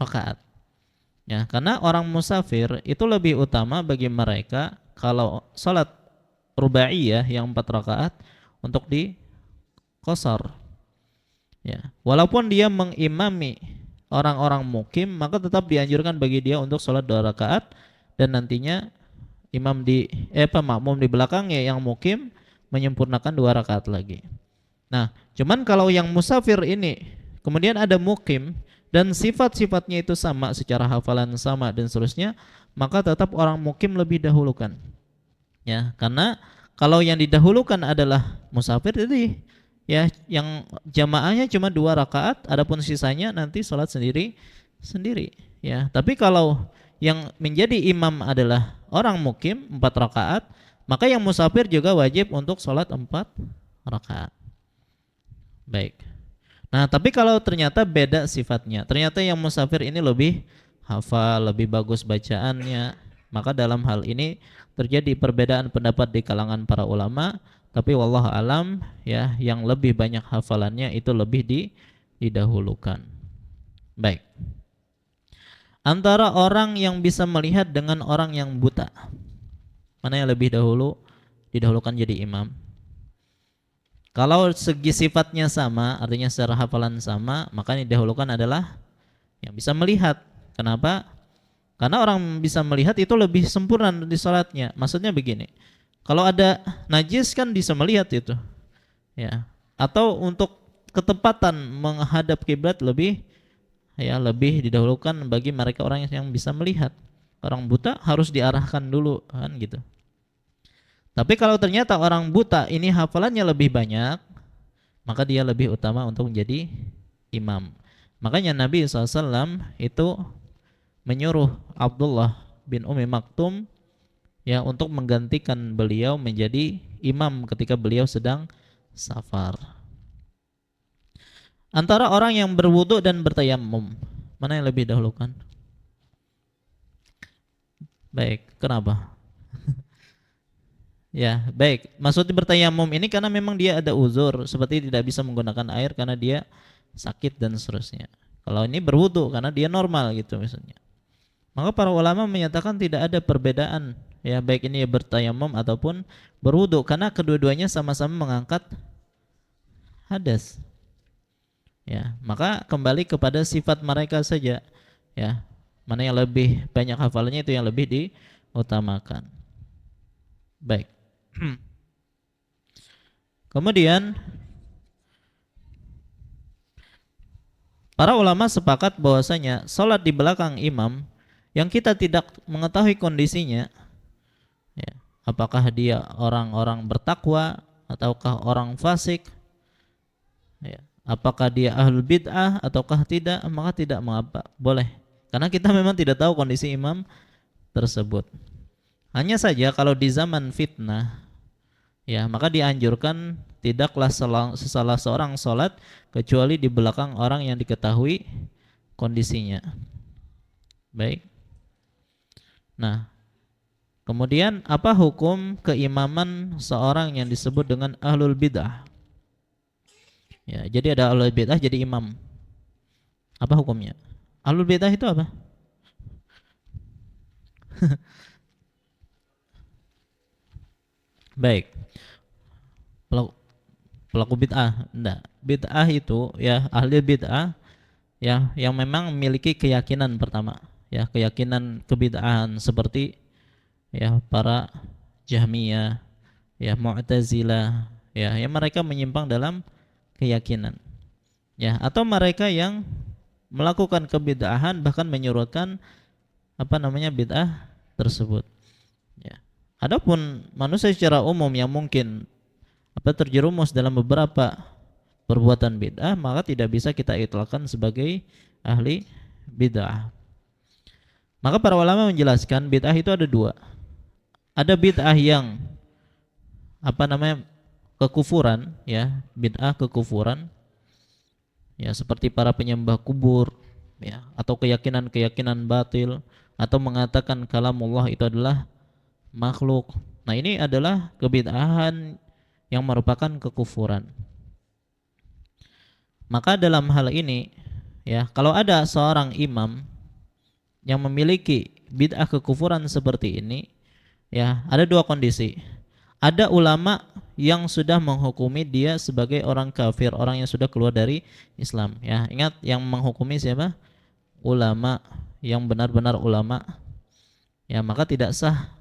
rakaat. Ya, karena orang musafir itu lebih utama bagi mereka kalau sholat rubaiyah yang 4 rakaat untuk di qasar. Ya, walaupun dia mengimami orang-orang mukim, maka tetap dianjurkan bagi dia untuk sholat 2 rakaat dan nantinya makmum di belakangnya yang mukim menyempurnakan 2 rakaat lagi. Nah, cuman kalau yang musafir ini kemudian ada mukim dan sifat-sifatnya itu sama, secara hafalan sama dan seterusnya, maka tetap orang mukim lebih dahulukan. Ya, karena kalau yang didahulukan adalah musafir, jadi ya yang jamaahnya cuma 2 rakaat, adapun sisanya nanti sholat sendiri. Ya, tapi kalau yang menjadi imam adalah orang mukim 4 rakaat, maka yang musafir juga wajib untuk sholat 4 rakaat. Baik. Nah, tapi kalau ternyata beda sifatnya, ternyata yang musafir ini lebih hafal, lebih bagus bacaannya, maka dalam hal ini terjadi perbedaan pendapat di kalangan para ulama, tapi wallahu alam, ya, yang lebih banyak hafalannya itu lebih didahulukan. Baik. Antara orang yang bisa melihat dengan orang yang buta, mana yang lebih dahulu didahulukan jadi imam? Kalau segi sifatnya sama, artinya secara hafalan sama, maka yang didahulukan adalah yang bisa melihat. Kenapa? Karena orang bisa melihat itu lebih sempurna di sholatnya. Maksudnya begini, kalau ada najis kan bisa melihat itu, ya. Atau untuk ketepatan menghadap kiblat lebih didahulukan bagi mereka orang yang bisa melihat. Orang buta harus diarahkan dulu, kan gitu. Tapi kalau ternyata orang buta ini hafalannya lebih banyak, maka dia lebih utama untuk menjadi imam. Makanya Nabi SAW itu menyuruh Abdullah bin Umi Maktum, ya, untuk menggantikan beliau menjadi imam ketika beliau sedang safar. Antara orang yang berwudu dan bertayamum, mana yang lebih dahulukan? Baik, kenapa? Ya, baik. Maksudnya bertayamum ini karena memang dia ada uzur, seperti tidak bisa menggunakan air karena dia sakit dan seterusnya. Kalau ini berwudu karena dia normal gitu misalnya. Maka para ulama menyatakan tidak ada perbedaan, ya, baik ini bertayamum ataupun berwudu karena kedua-duanya sama-sama mengangkat hadas. Ya, maka kembali kepada sifat mereka saja, ya. Mana yang lebih banyak hafalannya itu yang lebih diutamakan. Baik. Kemudian para ulama sepakat bahwasanya salat di belakang imam yang kita tidak mengetahui kondisinya, ya, apakah dia orang-orang bertakwa ataukah orang fasik, ya, apakah dia ahlul bid'ah ataukah tidak, maka tidak mengapa, boleh. Karena kita memang tidak tahu kondisi imam tersebut. Hanya saja kalau di zaman fitnah, ya, maka dianjurkan tidaklah salah seorang sholat kecuali di belakang orang yang diketahui kondisinya. Baik. Nah, kemudian apa hukum keimaman seorang yang disebut dengan ahlul bid'ah? Ya, jadi ada ahlul bid'ah jadi imam. Apa hukumnya? Ahlul bid'ah itu apa? Baik. Pelaku bid'ah. Enggak. Bid'ah itu ya ahli bid'ah ya yang memang memiliki keyakinan pertama, ya keyakinan kebid'ahan seperti ya para Jahmiyah, ya Mu'tazilah, ya yang mereka menyimpang dalam keyakinan. Ya, atau mereka yang melakukan kebid'ahan bahkan menyuruhkan apa namanya bid'ah tersebut. Ya. Adapun manusia secara umum yang mungkin terjerumus dalam beberapa perbuatan bid'ah, maka tidak bisa kita itlaqkan sebagai ahli bid'ah. Maka para ulama menjelaskan bid'ah itu ada dua. Ada bid'ah yang apa namanya kekufuran, ya bid'ah kekufuran, ya seperti para penyembah kubur, ya atau keyakinan-keyakinan batil, atau mengatakan kalamullah itu adalah makhluk. Nah, ini adalah kebid'ahan yang merupakan kekufuran. Maka dalam hal ini, ya kalau ada seorang imam yang memiliki bid'ah kekufuran seperti ini, ya ada dua kondisi. Ada ulama yang sudah menghukumi dia sebagai orang kafir, orang yang sudah keluar dari Islam. Ya, ingat yang menghukumi siapa? Ulama, yang benar-benar ulama. Ya, maka tidak sah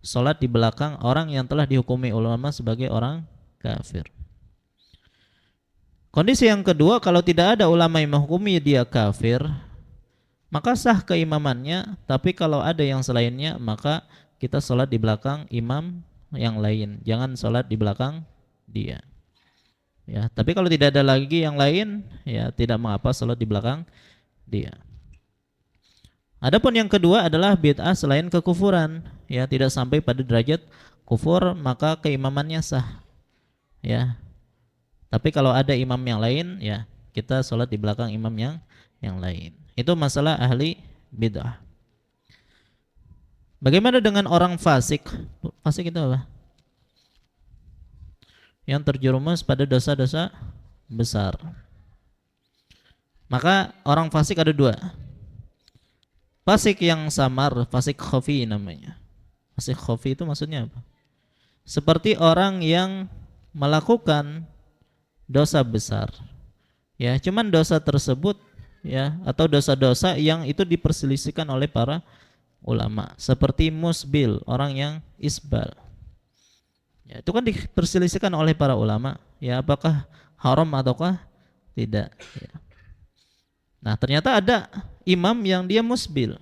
sholat di belakang orang yang telah dihukumi ulama sebagai orang kafir. Kondisi yang kedua, kalau tidak ada ulama yang menghukumi dia kafir, maka sah keimamannya. Tapi kalau ada yang selainnya, maka kita sholat di belakang imam yang lain, jangan sholat di belakang dia. Ya, tapi kalau tidak ada lagi yang lain, ya tidak mengapa sholat di belakang dia. Adapun yang kedua adalah bid'ah selain kekufuran, ya tidak sampai pada derajat kufur, maka keimamannya sah. Ya, tapi kalau ada imam yang lain, ya kita sholat di belakang imam yang lain. Itu masalah ahli bid'ah. Bagaimana dengan orang fasik? Fasik itu apa? Yang terjerumus pada dosa-dosa besar. Maka orang fasik ada dua. Fasik yang samar, fasik khafi namanya. Fasik khafi itu maksudnya apa? Seperti orang yang melakukan dosa besar. Ya, cuman dosa tersebut ya atau dosa-dosa yang itu diperselisihkan oleh para ulama, seperti musbil, orang yang isbal. Ya, itu kan diperselisihkan oleh para ulama, ya apakah haram ataukah tidak. Ya. Nah, ternyata ada imam yang dia musbil.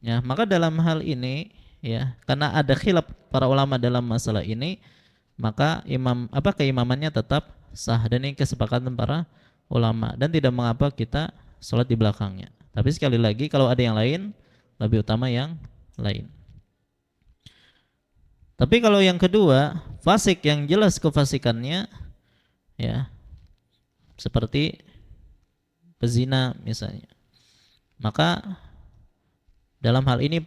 Ya, maka dalam hal ini, ya karena ada khilaf para ulama dalam masalah ini, maka keimamannya tetap sah, dan ini kesepakatan para ulama, dan tidak mengapa kita sholat di belakangnya. Tapi sekali lagi kalau ada yang lain, lebih utama yang lain. Tapi kalau yang kedua, fasik yang jelas kefasikannya, ya seperti pezina misalnya, maka dalam hal ini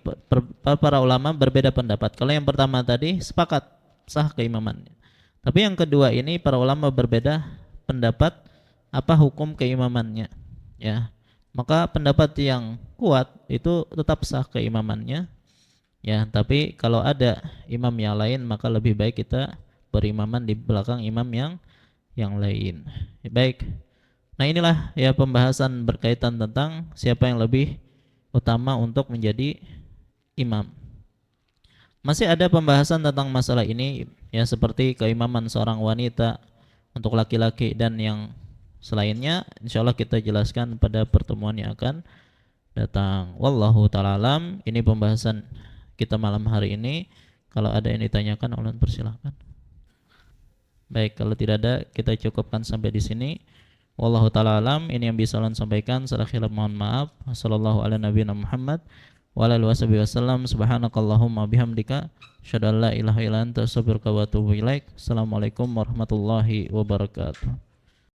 para ulama berbeda pendapat. Kalau yang pertama tadi sepakat sah keimamannya, tapi yang kedua ini para ulama berbeda pendapat apa hukum keimamannya. Ya, maka pendapat yang kuat itu tetap sah keimamannya. Ya, tapi kalau ada imam yang lain, maka lebih baik kita berimaman di belakang imam yang lain. Baik. Nah, inilah ya pembahasan berkaitan tentang siapa yang lebih utama untuk menjadi imam. Masih ada pembahasan tentang masalah ini, ya seperti keimaman seorang wanita untuk laki-laki dan yang selainnya, insyaallah kita jelaskan pada pertemuan yang akan datang. Wallahu ta'ala alam. Ini pembahasan kita malam hari ini. Kalau ada yang ditanyakan, ulun persilahkan. Baik, kalau tidak ada, kita cukupkan sampai di sini. Wallahu ta'ala alam. Ini yang bisa ulun sampaikan. Salah khilaf mohon maaf. Wassallallahu ala nabiyina Muhammad wa alihi wasallam. Subhanakallahumma bihamdika asyhadu an la ilaha illa anta astaghfiruka wa atubu ilaik. Assalamualaikum warahmatullahi wabarakatuh.